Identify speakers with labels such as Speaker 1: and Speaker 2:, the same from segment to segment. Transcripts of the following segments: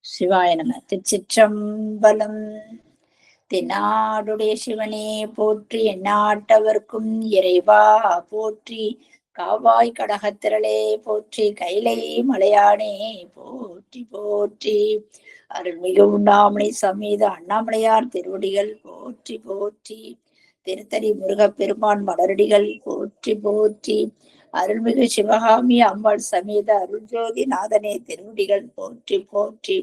Speaker 1: சிவாய நம. திருச்சிற்றம்பலம். தென்னாடுடைய சிவனே போற்றி, எந்நாட்டவர்க்கும் இறைவா போற்றி, காவாய் கடகத்திரளே போற்றி, கைலை மலையானே போற்றி போற்றி, அருள்மிகு உண்ணாமணி சமேத அண்ணாமலையார் திருவடிகள் போற்றி போற்றி, திருத்தணி முருகப்பெருமான் மலரடிகள் போற்றி போற்றி, அருள்மிகு சிவகாமி அம்பாள் சமேத அருள்ஜோதி நாதனே திருவடிகள் போற்றி போற்றி,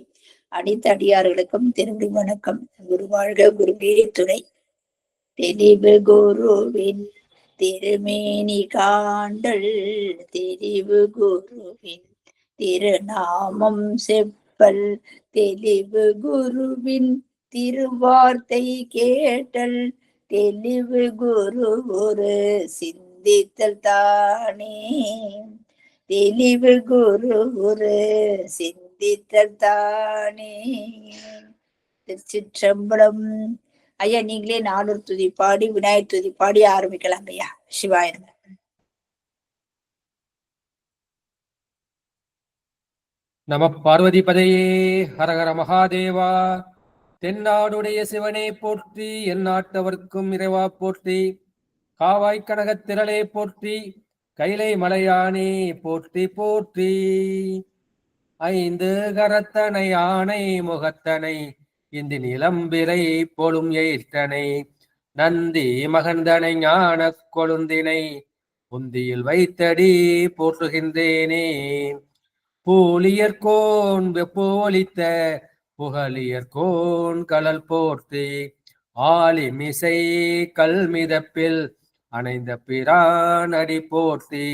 Speaker 1: அனைத்து அடியார்களுக்கும் திருவடி வணக்கம். குருவாழ்க, குருவே துணை. தெளிவு குருவின் திருமேனி காண்டல், தெரிவு குருவின் திருநாமம் செப்பல், தெளிவு குருவின் திருவார்த்தை கேட்டல், தெளிவு குரு ஒரு சிந்தித்தல் தானே, தெளிவு குரு ஒரு சிந்தித்தல் தானே. திருச்சிற்றம்பலம். ஐயா, நீங்களே 4 துதி பாடி விநாயகர் துதி பாடி ஆரம்பிக்கலாம் ஐயா. சிவாய நம.
Speaker 2: நம பார்வதி பதையே. ஹரஹர மகாதேவா. தென்னாடுடைய சிவனே போற்றி, எந்நாட்டவர்க்கும் இறைவா போற்றி, காவாய் கனகத்திரளே போற்றி, கைலை மலையானே போற்றி போற்றி, ஐந்து கரத்தனை ஆணை முகத்தனை, இந்தி நிலம்பிரை போலும் எயிர்த்தனை, நந்தி மகந்தனை ஞான கொழுந்தினை, உந்தியில் வைத்தடி போற்றுகின்றேனே. பூலியர்கோன் வெப்போலித்த புகழியர்கோன் கலல் போர்த்தி, ஆலிமிசை கல்மிதப்பில் அணைந்த பிரான் அடி போர்த்தி,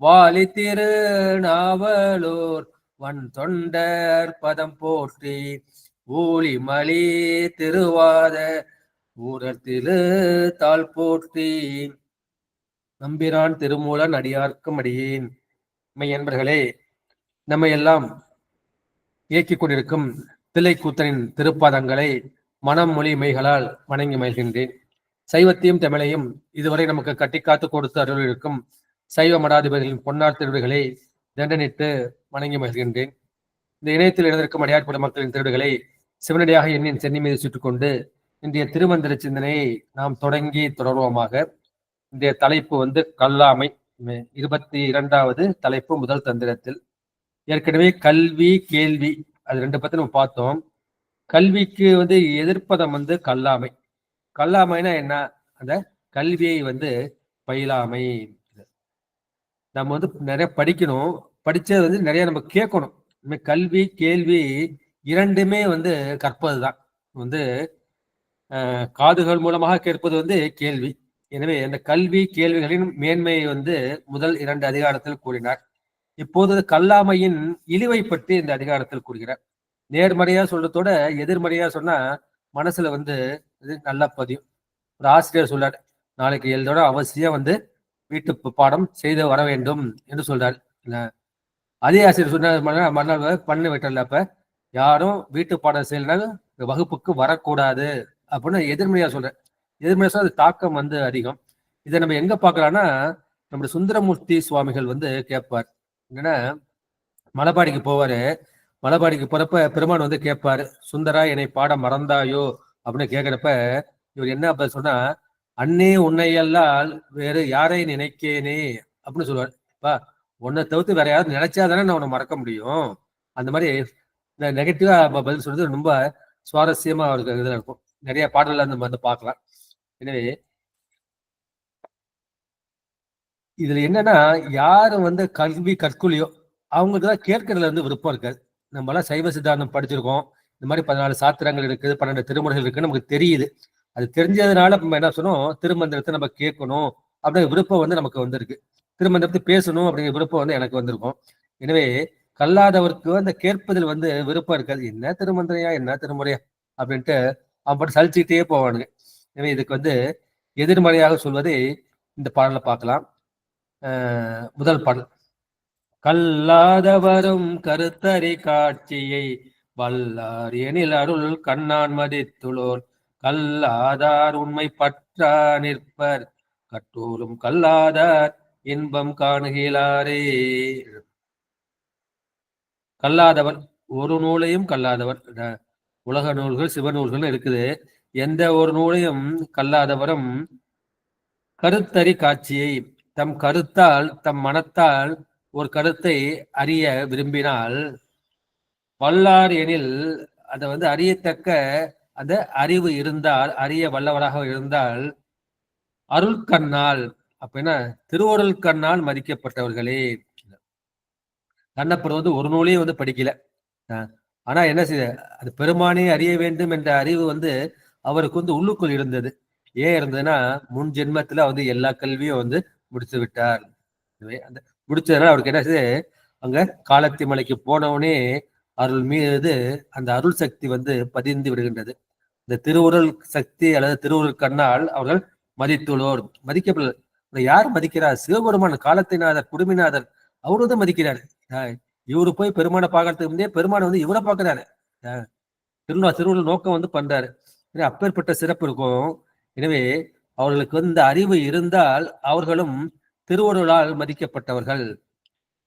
Speaker 2: வாலி திரு நாவலூர் வன் தொண்டர் பதம் போற்றி, ஊழிமலி திருவாத ஊரர் திரு தாள் போற்றி, நம்பிரான் திருமூலன் அடியார்க்கும் அடியேன். மெய்யன்பர்களே, நம்ம எல்லாம் இயக்கிக் கொண்டிருக்கும் தில்லைக்கூத்தனின் திருப்பாதங்களை மனம் மொழி மெய்களால் வணங்கி மகிழ்கின்றேன். சைவத்தையும் தமிழையும் இதுவரை நமக்கு கட்டிக்காத்து கொடுத்து அருள் இருக்கும் சைவ மடாதிபதிகளின் பொன்னார் திருவிகளை தண்டனிட்டு வணங்கி மகிழ்கின்றேன். இந்த இணையத்தில் இணைந்திருக்கும் அடியார்பட மக்களின் திருவிகளை சிவனடியாக எண்ணின் சென்னி மீது சுட்டுக்கொண்டு இன்றைய திருமந்திர சிந்தனையை நாம் தொடங்கி தொடர்வோமாக. இன்றைய தலைப்பு கல்லாமை. 22வது தலைப்பு முதல் தந்திரத்தில். ஏற்கனவே கல்வி கேள்வி அது 2 பத்தி நம்ம பார்த்தோம். கல்விக்கு எதிர்ப்பதம் கல்லாமை. கல்லாமைனா என்ன? அந்த கல்வியை பயிலாமை. நம்ம நிறைய படிக்கணும், படிச்சது நிறைய நம்ம கேட்கணும். கல்வி கேள்வி இரண்டுமே கற்பதுதான். காதுகள் மூலமாக கேட்பது கேள்வி. எனவே அந்த கல்வி கேள்விகளின் மேன்மையை முதல் 2 அதிகாரத்தில் கூறினார். இப்போது கல்லாமையின் இழிவை பற்றி இந்த அதிகாரத்தில் கூறுகிறார். நேர்மறையா சொல்றதோட எதிர்மறையா சொன்னா மனசுல இது நல்லா பதியும். ஒரு ஆசிரியர் சொல்றாரு, நாளைக்கு எழுதோட அவசியம் வீட்டு பாடம் செய்து வர வேண்டும் என்று சொல்றாரு. அதே ஆசிரியர் சொன்னார், மறுநாள் பண்ண விட்டல, அப்ப யாரும் வீட்டு பாடம் செய்யலாம் வகுப்புக்கு வரக்கூடாது அப்படின்னு எதிர்மறையா சொல்றேன். எதிர்மறையா சொல்ற தாக்கம் அதிகம். இதை நம்ம எங்க பாக்கலாம்னா, நம்முடைய சுந்தரமூர்த்தி சுவாமிகள் கேட்பார். என்னன்னா, மலைப்பாடிக்கு போவாரு. மலைப்பாடிக்கு போறப்ப பெருமான் கேட்பாரு, சுந்தரா என்னை பாட மறந்தாயோ அப்படின்னு கேட்கிறப்ப இவர் என்ன அப்ப சொன்னா, அன்னே உன்னையெல்லாம் வேறு யாரை நினைக்கேனே அப்படின்னு சொல்லுவார். அப்பா, உன்னை தவிர்த்து வேற யாரும் நினைச்சாதானே நான் உன்னை மறக்க முடியும். அந்த மாதிரி நெகட்டிவா பதில் சொல்றது ரொம்ப சுவாரஸ்யமா அவருக்கு இதுல இருக்கும். நிறைய பாடல்கள் நம்ம பார்க்கலாம். எனவே இதுல என்னன்னா, யாரும் கல்வி கற்கொலியோ அவங்களுக்கு தான் கேட்கறதுல விருப்பம் இருக்காது. நம்ம எல்லாம் சைவ சித்தாந்தம் படிச்சிருக்கோம். இந்த மாதிரி 14 சாத்திரங்கள் இருக்குது, 12 திருமுறைகள் இருக்குன்னு நமக்கு தெரியுது. அது தெரிஞ்சதுனால நம்ம என்ன சொன்னோம், திருமந்திரத்தை நம்ம கேட்கணும் அப்படிங்கிற விருப்பம் நமக்கு வந்திருக்கு. திருமந்திரத்தை பேசணும் அப்படிங்கிற விருப்பம் எனக்கு வந்திருக்கும். எனவே கல்லாதவருக்கு அந்த கேட்பதில் விருப்பம் இருக்காது. என்ன திருமந்திரையா, என்ன திருமுறையா அப்படின்ட்டு அவன் பாட்டு சலிச்சுக்கிட்டே போவானுங்க. எனவே இதுக்கு எதிர்மறையாக சொல்வதை இந்த பாடலை பார்க்கலாம். முதல் பாடல். கல்லாதவரும் கருத்தறி காட்சியை வல்லார் எனில் அருள் கண்ணான் மதித்துளோர், கல்லாதார் உண்மை பற்றா நிற்பர், கற்றோரும் கல்லாதார் இன்பம் காணுகிறாரே. கல்லாதவர் ஒரு நூலையும் கல்லாதவர். உலக நூல்கள் சிவநூல்கள் இருக்குது. எந்த ஒரு நூலையும் கல்லாதவரும் கருத்தறி காட்சியை தம் கருத்தால் தம் மனத்தால் ஒரு கருத்தை அறிய விரும்பினால் வல்லார் எனில் அதை அறியத்தக்க அந்த அறிவு இருந்தால், அறிய வல்லவராக இருந்தால் அருள் கண்ணால், அப்ப என்ன, திருவருள் கண்ணால் மதிக்கப்பட்டவர்களே. கண்ணப்பர் ஒரு நூலையும் படிக்கல. ஆனா என்ன செய்ய, அது பெருமானே அறிய வேண்டும் என்ற அறிவு அவருக்கு உள்ளுக்குள் இருந்தது. ஏன் இருந்ததுன்னா, முன் ஜென்மத்துல எல்லா கல்வியும் முடித்து விட்டார். அந்த முடிச்சதுனால அவருக்கு என்ன செய்யுது, அங்க காலத்தி மலைக்கு போனவனே அருள் மீது அந்த அருள் சக்தி பதிந்து விடுகின்றது. இந்த திருவுருள் சக்தி அல்லது திருவுருள் கண்ணால் அவர்கள் மதித்துள்ளோர். மதிக்கப்படல. யார் மதிக்கிறார்? சிவபெருமான், காலத்தினாதர், குடுமிநாதர், அவரு மதிக்கிறார். இவரு போய் பெருமானை பார்க்கறதுக்கு முன்னே பெருமானை இவரை பார்க்கிறாரு. திருவுருள் நோக்கம் பண்றாரு. அப்பேற்பட்ட சிறப்பு இருக்கும். எனவே அவர்களுக்கு இந்த அறிவு இருந்தால் அவர்களும் திருவருளால் மதிக்கப்பட்டவர்கள்.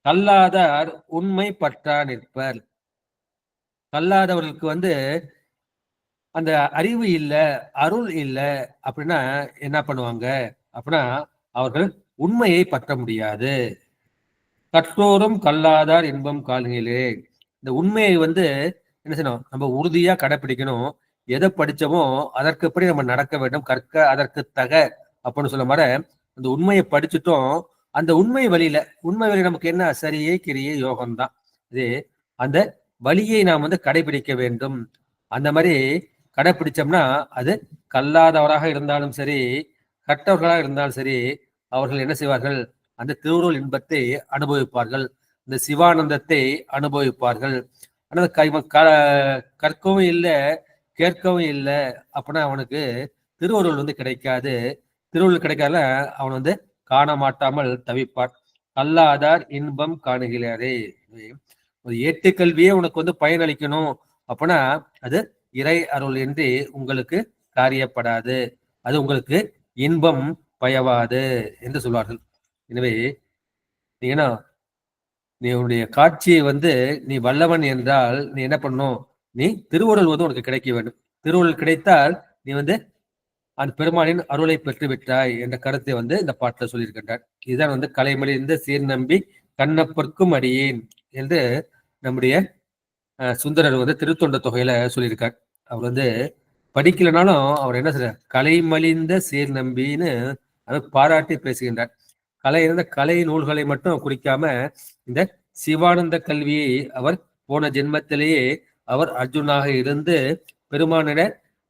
Speaker 2: கல்லாதார் உண்மை பற்றா நிற்பர். கல்லாதவர்களுக்கு அந்த அறிவு இல்லை, அருள் இல்லை அப்படின்னா என்ன பண்ணுவாங்க அப்படின்னா, அவர்கள் உண்மையை பற்ற முடியாது. கற்றோரும் கல்லாதார் இன்பம் கால்களே. இந்த உண்மையை என்ன செய்யணும், நம்ம உறுதியா கடைப்பிடிக்கணும். எதை படிச்சோமோ அதற்குப்படி நம்ம நடக்க வேண்டும். கற்க அதற்கு தக அப்படின்னு சொல்ல மாதிரி அந்த உண்மையை படிச்சுட்டோம். அந்த உண்மை வழியில நமக்கு என்ன, சரியே கிரியே யோகம்தான். இது அந்த வழியை நாம் கடைபிடிக்க வேண்டும். அந்த மாதிரி கடைபிடிச்சோம்னா அது கல்லாதவராக இருந்தாலும் சரி, கற்றவர்களாக இருந்தாலும் சரி, அவர்கள் என்ன செய்வார்கள், அந்த திருவுருள் இன்பத்தை அனுபவிப்பார்கள், இந்த சிவானந்தத்தை அனுபவிப்பார்கள். ஆனால் கற்கவும் இல்லை, கேட்கவும் இல்லை அப்படின்னா அவனுக்கு திருவருள் கிடைக்காது. திருவருள் கிடைக்காத அவன் காண மாட்டாமல் தவிப்பான். கல்லாதார் இன்பம் காணுகிறாரே. ஒரு ஏட்டுக்கல்வியே உனக்கு பயனளிக்கணும் அப்படின்னா அது இறை அருள் என்று உங்களுக்கு காரியப்படாது, அது உங்களுக்கு இன்பம் பயவாது என்று சொல்வார்கள். எனவே நீ உன்னுடைய காட்சியை நீ வல்லவன் என்றால் நீ என்ன பண்ணும், நீ திருவுருள் உனக்கு கிடைக்க வேண்டும். திருவுருள் கிடைத்தால் நீ அந்த பெருமானின் அருளை பெற்று விட்டாய் என்ற கருத்தை இந்த பாட்டில் சொல்லியிருக்கின்றார். இதுதான் கலைமலிந்த சீர் நம்பி கண்ணப்பர்க்கும் அடியேன் என்று நம்முடைய சுந்தரர் திருத்தொண்ட தொகையில சொல்லியிருக்கார். அவர் படிக்கலனாலும் அவர் என்ன சொல்றார், கலைமலிந்த சீர் நம்பின்னு அவர் பாராட்டி பேசுகின்றார். கலை நூல்களை மட்டும் குறிக்காம இந்த சிவானந்த கல்வியை அவர் போன ஜென்மத்திலேயே அவர் அர்ஜுனாக இருந்து பெருமானிட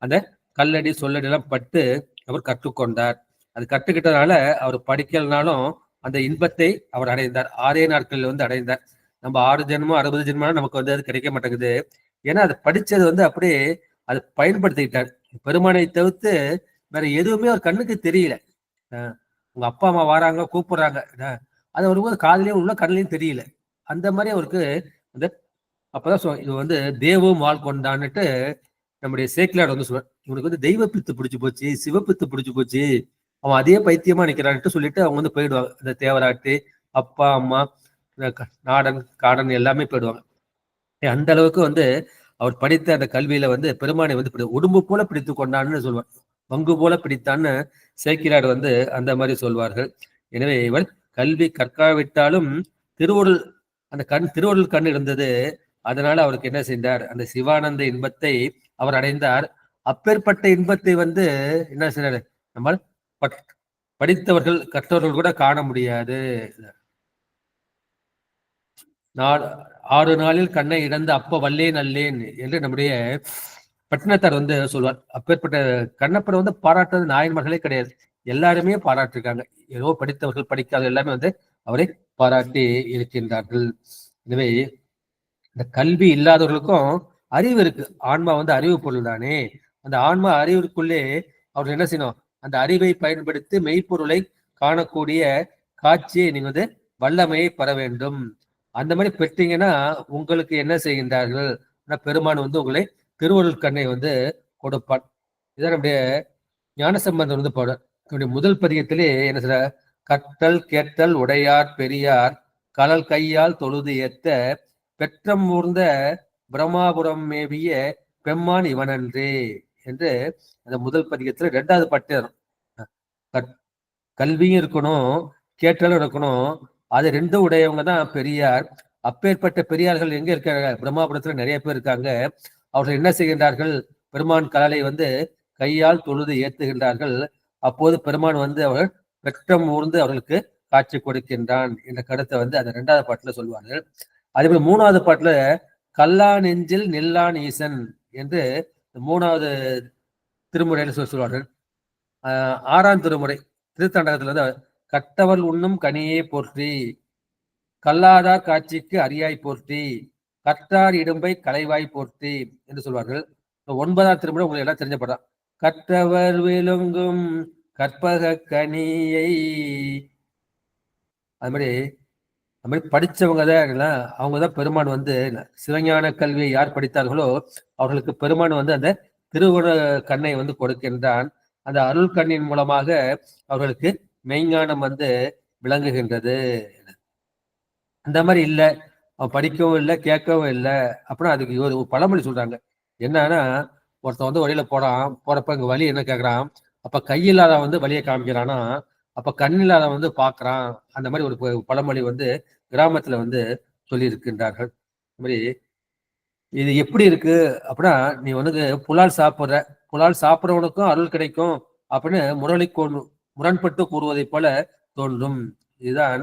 Speaker 2: அந்த கல்லடி சொல்லடிலாம் பட்டு அவர் கற்றுக்கொண்டார். அது கற்றுக்கிட்டதுனால அவர் படிக்கலனாலும் அந்த இன்பத்தை அவர் அடைந்தார். 6 நாட்களில் அடைந்தார். நம்ம 6 ஜென்மம் 60 ஜென்மம் நமக்கு அது கிடைக்க மாட்டேங்குது. ஏன்னா அது படிச்சது அப்படியே அது பயன்படுத்திக்கிட்டார். பெருமானை தவிர்த்து வேற எதுவுமே அவர் கண்ணுக்கு தெரியல. உங்க அப்பா அம்மா வராங்க கூப்பிடுறாங்க, அது வரும்போது காதலையும் உள்ள கண்ணிலையும் தெரியல. அந்த மாதிரி அவருக்கு அப்பதான் இது தேவும் வாழ் கொண்டான்னுட்டு நம்முடைய சேக்கிலார் சொல்லுவார். இவனுக்கு தெய்வப்பித்து பிடிச்சு போச்சு, சிவப்பித்து பிடிச்சு போச்சு, அவன் அதே பைத்தியமா நிக்கிறான்ட்டு சொல்லிட்டு அவங்க போயிடுவாங்க. இந்த தேவராட்டு அப்பா அம்மா நாடன் காடன் எல்லாமே போயிடுவாங்க. அந்த அளவுக்கு அவர் படித்த அந்த கல்வியில பெருமானை உடம்பு போல பிடித்து கொண்டான்னு சொல்லுவார். பங்கு போல பிடித்தான்னு சேக்கிலார் அந்த மாதிரி சொல்வார்கள். எனவே இவர் கல்வி கற்காவிட்டாலும் திருவருள் அந்த திருவருள் கண் இருந்தது. அதனால அவருக்கு என்ன செய்தார், அந்த சிவானந்த இன்பத்தை அவர் அடைந்தார். அப்பேற்பட்ட இன்பத்தை என்ன செய்யறாரு, நம்ம படித்தவர்கள் கற்றவர்கள் கூட காண முடியாது. 6 நாளில் கண்ணை இழந்து அப்ப வல்லேன் அல்லேன் என்று நம்முடைய பட்டினத்தார் சொல்வார். அப்பேற்பட்ட கண்ணப்பரை பாராட்டுறது நாயன்மார்களே கிடையாது, எல்லாருமே பாராட்டிருக்காங்க. ஏதோ படித்தவர்கள் படிக்காத எல்லாமே அவரை பாராட்டி இருக்கின்றார்கள். எனவே இந்த கல்வி இல்லாதவர்களுக்கும் அறிவு இருக்கு. ஆன்மா அறிவு பொருள் தானே. அந்த ஆன்மா அறிவிற்குள்ளே அவர்கள் என்ன செய்யணும், அந்த அறிவை பயன்படுத்தி மெய்ப்பொருளை காணக்கூடிய காட்சியை நீங்க வல்லமையை பெற வேண்டும். அந்த மாதிரி பெற்றீங்கன்னா உங்களுக்கு என்ன செய்கின்றார்கள், பெருமான் உங்களை திருவருள் கண்ணை கொடுப்பான். இதான் நம்முடைய ஞானசம்பந்தர் பாட முதல் பதிகத்திலே என்ன சொல்ற, கற்றல் கேட்டல் உடையார் பெரியார் கலல் கையால் தொழுது ஏத்த பெற்றம் ஊர்ந்த பிரம்மாபுரம் மேவிய பெம்மான் இவனன்றே என்று அந்த முதல் பதிகத்துல 2வது பாட்டு. கல்வியும் இருக்கணும், கேட்டலும் இருக்கணும். அது ரெண்டும் உடையவங்க தான் பெரியார். அப்பேற்பட்ட பெரியார்கள் எங்க இருக்காங்க? பிரம்மாபுரத்துல நிறைய பேர் இருக்காங்க. அவர்கள் என்ன செய்கின்றார்கள்? பெருமான் கடலை கையால் தொழுது ஏத்துகின்றார்கள். அப்போது பெருமான் அவர் வெட்டம் ஊர்ந்து அவர்களுக்கு காட்சி கொடுக்கின்றான் என்ற கருத்தை அந்த 2வது பாட்டுல சொல்வார்கள். அதே போல 3வது பாட்டுல கல்லா நெஞ்சில் நில்லான் ஈசன் என்று 3வது திருமுறையில சொல்வார்கள். 6ஆம் திருமுறை திருத்தண்டகத்துல கட்டவள் உண்ணும் கனியே போற்றி, கல்லாதார் காட்சிக்கு அரியாய் போற்றி, கற்றார் இடும்பை கலைவாய் போற்றி என்று சொல்வார்கள். 9ஆம் திருமுறை உங்களுக்கு எல்லாம் தெரிஞ்ச படம். கற்றவர் விழுங்கும் கற்பக கனியை, அது மாதிரி படிச்சவங்க தான், அவங்கதான் பெருமான் சிவஞான கல்வியை யார் படித்தார்களோ அவர்களுக்கு பெருமான் அந்த திருவுண கண்ணை கொடுக்கின்றான். அந்த அருள் கண்ணின் மூலமாக அவர்களுக்கு மெய்ஞானம் விளங்குகின்றது. அந்த மாதிரி இல்லை, அவன் படிக்கவும் இல்லை கேட்கவும் இல்லை அப்படின்னா அதுக்கு ஒரு பழமொழி சொல்றாங்க. என்னன்னா, ஒருத்தன் வழியில போறப்ப இங்க வழி என்ன கேட்கறான், அப்ப கையில்லாத வழியை காமிக்கிறானா, அப்ப கண்ணில்லாத பாக்குறான். அந்த மாதிரி ஒரு பழமொழி கிராமத்துல சொல்லி இருக்கின்றார்கள். இந்த மாதிரி இது எப்படி இருக்கு அப்படின்னா, நீ புலால் சாப்பிட்றவனுக்கும் அருள் கிடைக்கும் அப்படின்னு முரண்பட்டு கூறுவதை போல தோன்றும். இதுதான்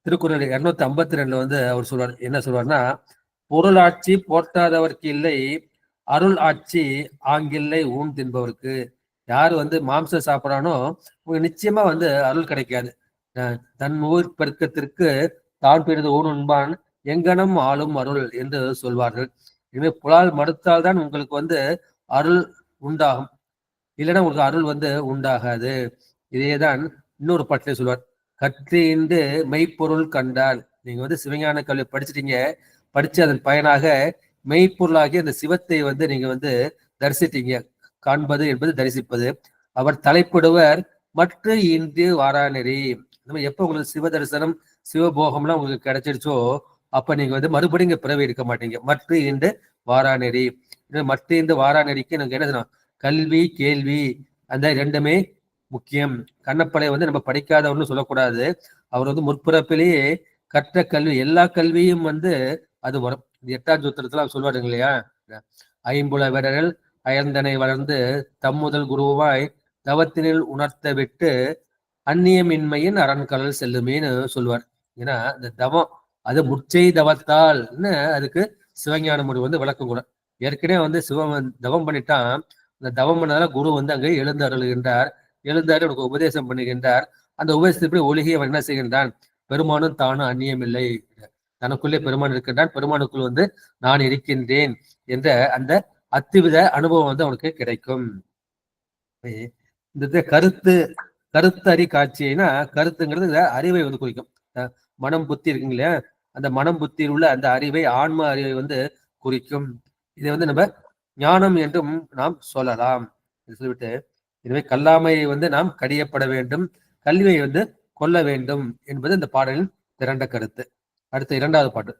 Speaker 2: திருக்குறள் 252 அவர் சொல்வார். என்ன சொல்வார்னா, பொருளாட்சி போற்றாதவர்க்கு இல்லை, அருள் ஆட்சி ஆங்கில்லை ஊன் தின்பவருக்கு. யாரு மாம்சம் சாப்பிட்றானோ நிச்சயமா அருள் கிடைக்காது. தன் ஊர் பெருக்கத்திற்கு தான் பெரிது ஊன் உண்பான் எங்கனம் ஆளும் அருள் என்று சொல்வார்கள். எனவே புலால் மறுத்தால்தான் உங்களுக்கு அருள் உண்டாகும், இல்லைன்னா உங்களுக்கு அருள் உண்டாகாது. இதேதான் இன்னொரு பாட்டிலே சொல்வார். கற்றீண்டு மெய்ப்பொருள் கண்டால். நீங்க சிவஞான கல்வி படிச்சுட்டீங்க, படிச்சு அதன் பயனாக மெய்ப்பொருளாகி அந்த சிவத்தை நீங்க தரிசிட்டீங்க. காண்பது என்பது தரிசிப்பது. அவர் தலைப்படுவர் மற்ற இன்று வாராநெறி. நம்ம எப்ப உங்களுக்கு சிவ தரிசனம் சிவபோகம்லாம் உங்களுக்கு கிடைச்சிருச்சோ அப்ப நீங்க மறுபடியும் இங்க பிறவி இருக்க மாட்டீங்க. மற்ற இன்று வாராநெறி. மற்ற இந்த வாராநெறிக்கு நாங்க என்ன சொன்னோம்? கல்வி கேள்வி அந்த ரெண்டுமே முக்கியம். கண்ணப்படை நம்ம படிக்காதவர்னு சொல்லக்கூடாது. அவர் முற்பிறப்பிலேயே கற்ற கல்வி, எல்லா கல்வியும் அது வரும். 8ஆம் சூத்திரத்துல சொல்வாருங்க இல்லையா, ஐம்புல வீரர்கள் அயர்ந்தனை வளர்ந்து தம்முதல் குருவாய் தவத்தினில் உணர்த்த விட்டு அந்நியமின்மையின் அரண்கடல் செல்லுமேன்னு சொல்வார். ஏன்னா இந்த தவம் அது முச்சை தவத்தால் அதுக்கு சிவஞான முடி விளக்கம் கூட. ஏற்கனவே சிவம் தவம் பண்ணிட்டான். அந்த தவம் பண்ணதால குரு அங்கே எழுந்து அருளுகின்றார். எழுந்தாரு உனக்கு உபதேசம் பண்ணுகின்றார். அந்த உபதேசத்தை ஒழுகி அவன் என்ன செய்கின்றான்? பெருமானும் தானும் அந்நியம் இல்லை, தனக்குள்ளே பெருமான் இருக்கின்றான், பெருமானுக்குள் நான் இருக்கின்றேன் என்ற அந்த அத்துவித அனுபவம் அவனுக்கு கிடைக்கும். இந்த கருத்தறி காட்சினா, கருத்துங்கிறது அறிவை குறிக்கும். மனம் புத்தி இருக்குங்க இல்லையா, அந்த மனம் புத்தியில் உள்ள அந்த அறிவை, ஆன்ம அறிவை குறிக்கும். இதை நம்ம ஞானம் என்றும் நாம் சொல்லலாம் சொல்லிவிட்டு, எனவே கல்லாமையை நாம் கடியப்பட வேண்டும், கல்வியை கொள்ள வேண்டும் என்பது இந்த பாடலின் திரண்ட கருத்து. அடுத்த 2வது பாட்டு.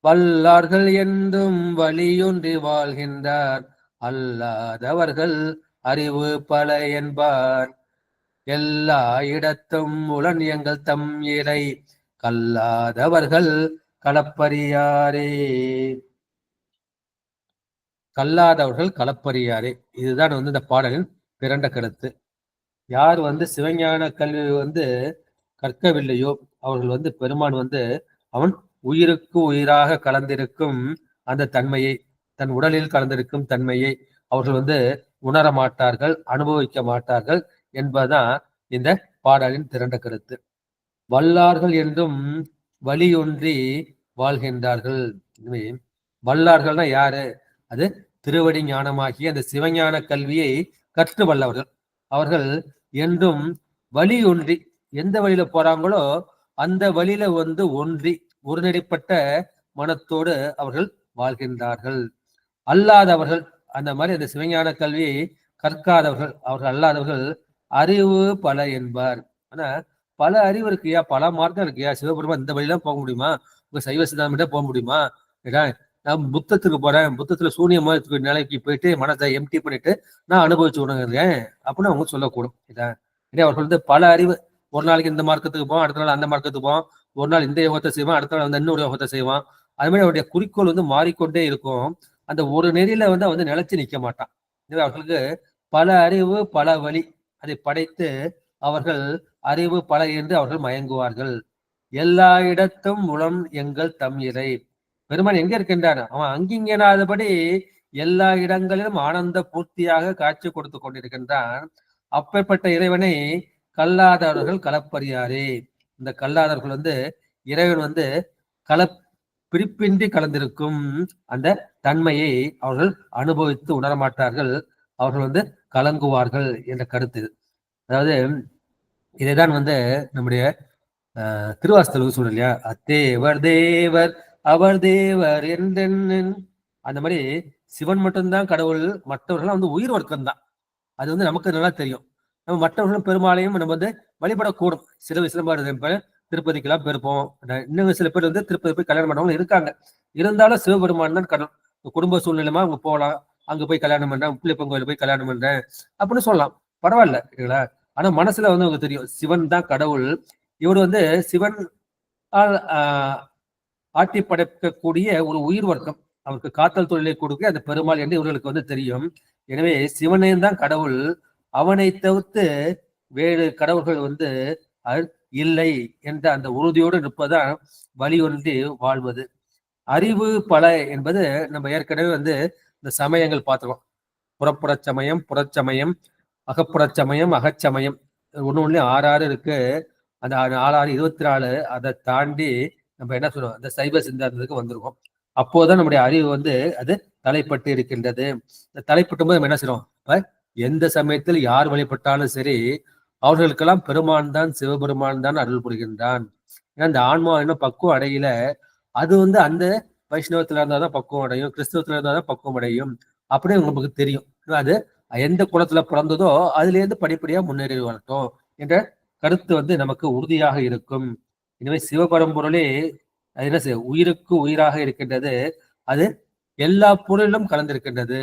Speaker 2: வல்லார்கள் என்றும் வழியொன்றி வாழ்கின்றார், அல்லாதவர்கள் அறிவு பல என்பார், எல்லா இடத்தும் உளன் எங்கள் தம் இறை, கல்லாதவர்கள் களப்பறியாரே. கல்லாதவர்கள் களப்பறியாரே, இதுதான் இந்த பாடலின் பிறண்ட கருத்து. யார் சிவஞான கல்வி கற்கவில்லையோ அவர்கள் பெருமான் அவன் உயிருக்கு உயிராக கலந்திருக்கும் அந்த தன்மையை, தன் உடலில் கலந்திருக்கும் தன்மையை அவர்கள் உணர மாட்டார்கள், அனுபவிக்க மாட்டார்கள் என்பதுதான் இந்த பாடலின் திரண்ட கருத்து. வல்லார்கள் என்றும் வழியொன்றி வாழ்கின்றார்கள். வல்லார்கள்னா யாரு? அது திருவடி ஞானமாகி அந்த சிவஞான கல்வியை கற்று வல்லவர்கள். அவர்கள் என்றும் வழி ஒன்றி, எந்த வழியில போறாங்களோ அந்த வழியில ஒன்றி ஒருநிலைப்பட்ட மனத்தோடு அவர்கள் வாழ்கின்றார்கள். அல்லாதவர்கள், அந்த மாதிரி அந்த சிவஞான கல்வியை கற்காதவர்கள், அவர்கள் அல்லாதவர்கள் அறிவு பல என்பார். ஆனா பல அறிவு இருக்குயா, பல மார்க்கம் இருக்குயா, சிவபெருமான் இந்த வழியெல்லாம் போக முடியுமா, உங்க சைவ சித்தாந்தம் போக முடியுமா, நான் புத்தத்துக்கு போறேன், புத்தத்துல சூனியமா நிலைக்கு போயிட்டு மனதை எம்டி பண்ணிட்டு நான் அனுபவிச்சு உணர்கிறேன் அப்படின்னு அவங்க சொல்லக்கூடும். இதான் அவர்கள் வந்து பல அறிவு, ஒரு நாளைக்கு இந்த மார்க்கத்துக்கு போவான், அடுத்த நாள் அந்த மார்க்கத்துக்கு போவான், ஒரு நாள் இந்த யோகத்தை செய்வான், அடுத்த நாள் வந்து இன்னொரு யோகத்தை செய்வான். அது மாதிரி அவருடைய குறிக்கோள் வந்து மாறிக்கொண்டே இருக்கும். அந்த ஒரு நெறியில வந்து அவன் வந்து நிலைச்சு நிற்க மாட்டான். எனவே அவர்களுக்கு பல அறிவு பல வழி அதை படைத்து அவர்கள் அறிவு பல என்று அவர்கள் மயங்குவார்கள். எல்லா இடத்தும் உளம் எங்கள் தம் இறை. பெருமான் எங்க இருக்கின்றான்? அவன் அங்கிங்கனாதபடி எல்லா இடங்களிலும் ஆனந்த பூர்த்தியாக காட்சி கொடுத்து கொண்டிருக்கின்றான். அப்பேற்பட்ட இறைவனை கல்லாதவர்கள் கலப்பறியாரே. இந்த கல்லாதவர்கள் வந்து இறைவன் வந்து பிரிப்பின்றி கலந்திருக்கும் அந்த தன்மையை அவர்கள் அனுபவித்து உணரமாட்டார்கள். அவர்கள் வந்து கலங்குவார்கள் என்ற கருத்து. அதாவது இதைதான் வந்து நம்முடைய திருவாசகம் சொல்ற இல்லையா, அத்தேவர் தேவர் அவர் தேவர் என்றென்னு. அந்த மாதிரி சிவன் மட்டும்தான் கடவுள், மற்றவர்கள் வந்து உயிர் வர்க்கம் தான். அது வந்து நமக்கு நல்லா தெரியும். நம்ம மற்றவர்களும் பெருமாளையும் நம்ம வந்து வழிபடக்கூடும். சில சிலம்பாடு திருப்பதிக்கெல்லாம் போயிருப்போம். இன்னும் சில பேர் வந்து திருப்பதி போய் கல்யாணம் பண்ணவங்க இருக்காங்க. இருந்தாலும் சிவபெருமான் தான் கடவுள். குடும்ப சூழ்நிலைமா அவங்க போகலாம், அங்க போய் கல்யாணம் பண்றேன், புள்ளியப்பன் கோயில போய் கல்யாணம் பண்றேன் அப்படின்னு சொல்லலாம், பரவாயில்ல இல்லைங்களா. ஆனா மனசுல வந்து அவங்க தெரியும் சிவன் தான் கடவுள். இவர் வந்து சிவன் ஆட்டி படைக்கக்கூடிய ஒரு உயிர் வர்க்கம், அவருக்கு காத்தல் தொழிலை கொடுக்க அந்த பெருமாள் என்று இவர்களுக்கு வந்து தெரியும். எனவே சிவனே தான் கடவுள், அவனை தவிர்த்து வேறு கடவுள்கள் வந்து இல்லை என்ற அந்த உறுதியோடு நிற்பதான் வழி ஒன்றி வாழ்வது. அறிவு பல என்பது நம்ம ஏற்கனவே வந்து இந்த சமயங்கள் பார்த்துருவோம். புறப்புறச் சமயம், புறச்சமயம், அகப்புறச் சமயம், அகச்சமயம், ஒண்ணு 6 இருக்கு. அந்த 6 24. அதை தாண்டி நம்ம என்ன சொல்றோம், அந்த சைவ சித்தாந்தத்துக்கு வந்திருக்கோம். அப்போதான் நம்முடைய அறிவு வந்து அது தலைப்பட்டு இருக்கின்றது. இந்த தலைப்பட்டும் போது நம்ம என்ன செய்யறோம், இப்ப எந்த சமயத்தில் யார் வழிபட்டாலும் சரி அவர்களுக்கெல்லாம் பெருமான் தான், சிவபெருமான் தான் அருள் புரிகின்றான். ஏன்னா இந்த ஆன்மா இன்னும் பக்குவம் அடையில. அது வந்து அந்த வைஷ்ணவத்துல இருந்தாதான் பக்குவம் அடையும், கிறிஸ்தவத்துல இருந்தாதான் பக்குவம் அடையும் அப்படின்னு உங்களுக்கு தெரியும். அது எந்த குலத்துல பிறந்ததோ அதுல இருந்து படிப்படியா முன்னேறி வரட்டும் என்ற கருத்து வந்து நமக்கு உறுதியாக இருக்கும். எனவே சிவபரம்பொருளே என்ன செய்ய, உயிருக்கு உயிராக இருக்கின்றது. அது எல்லா பொருளிலும் கலந்திருக்கின்றது.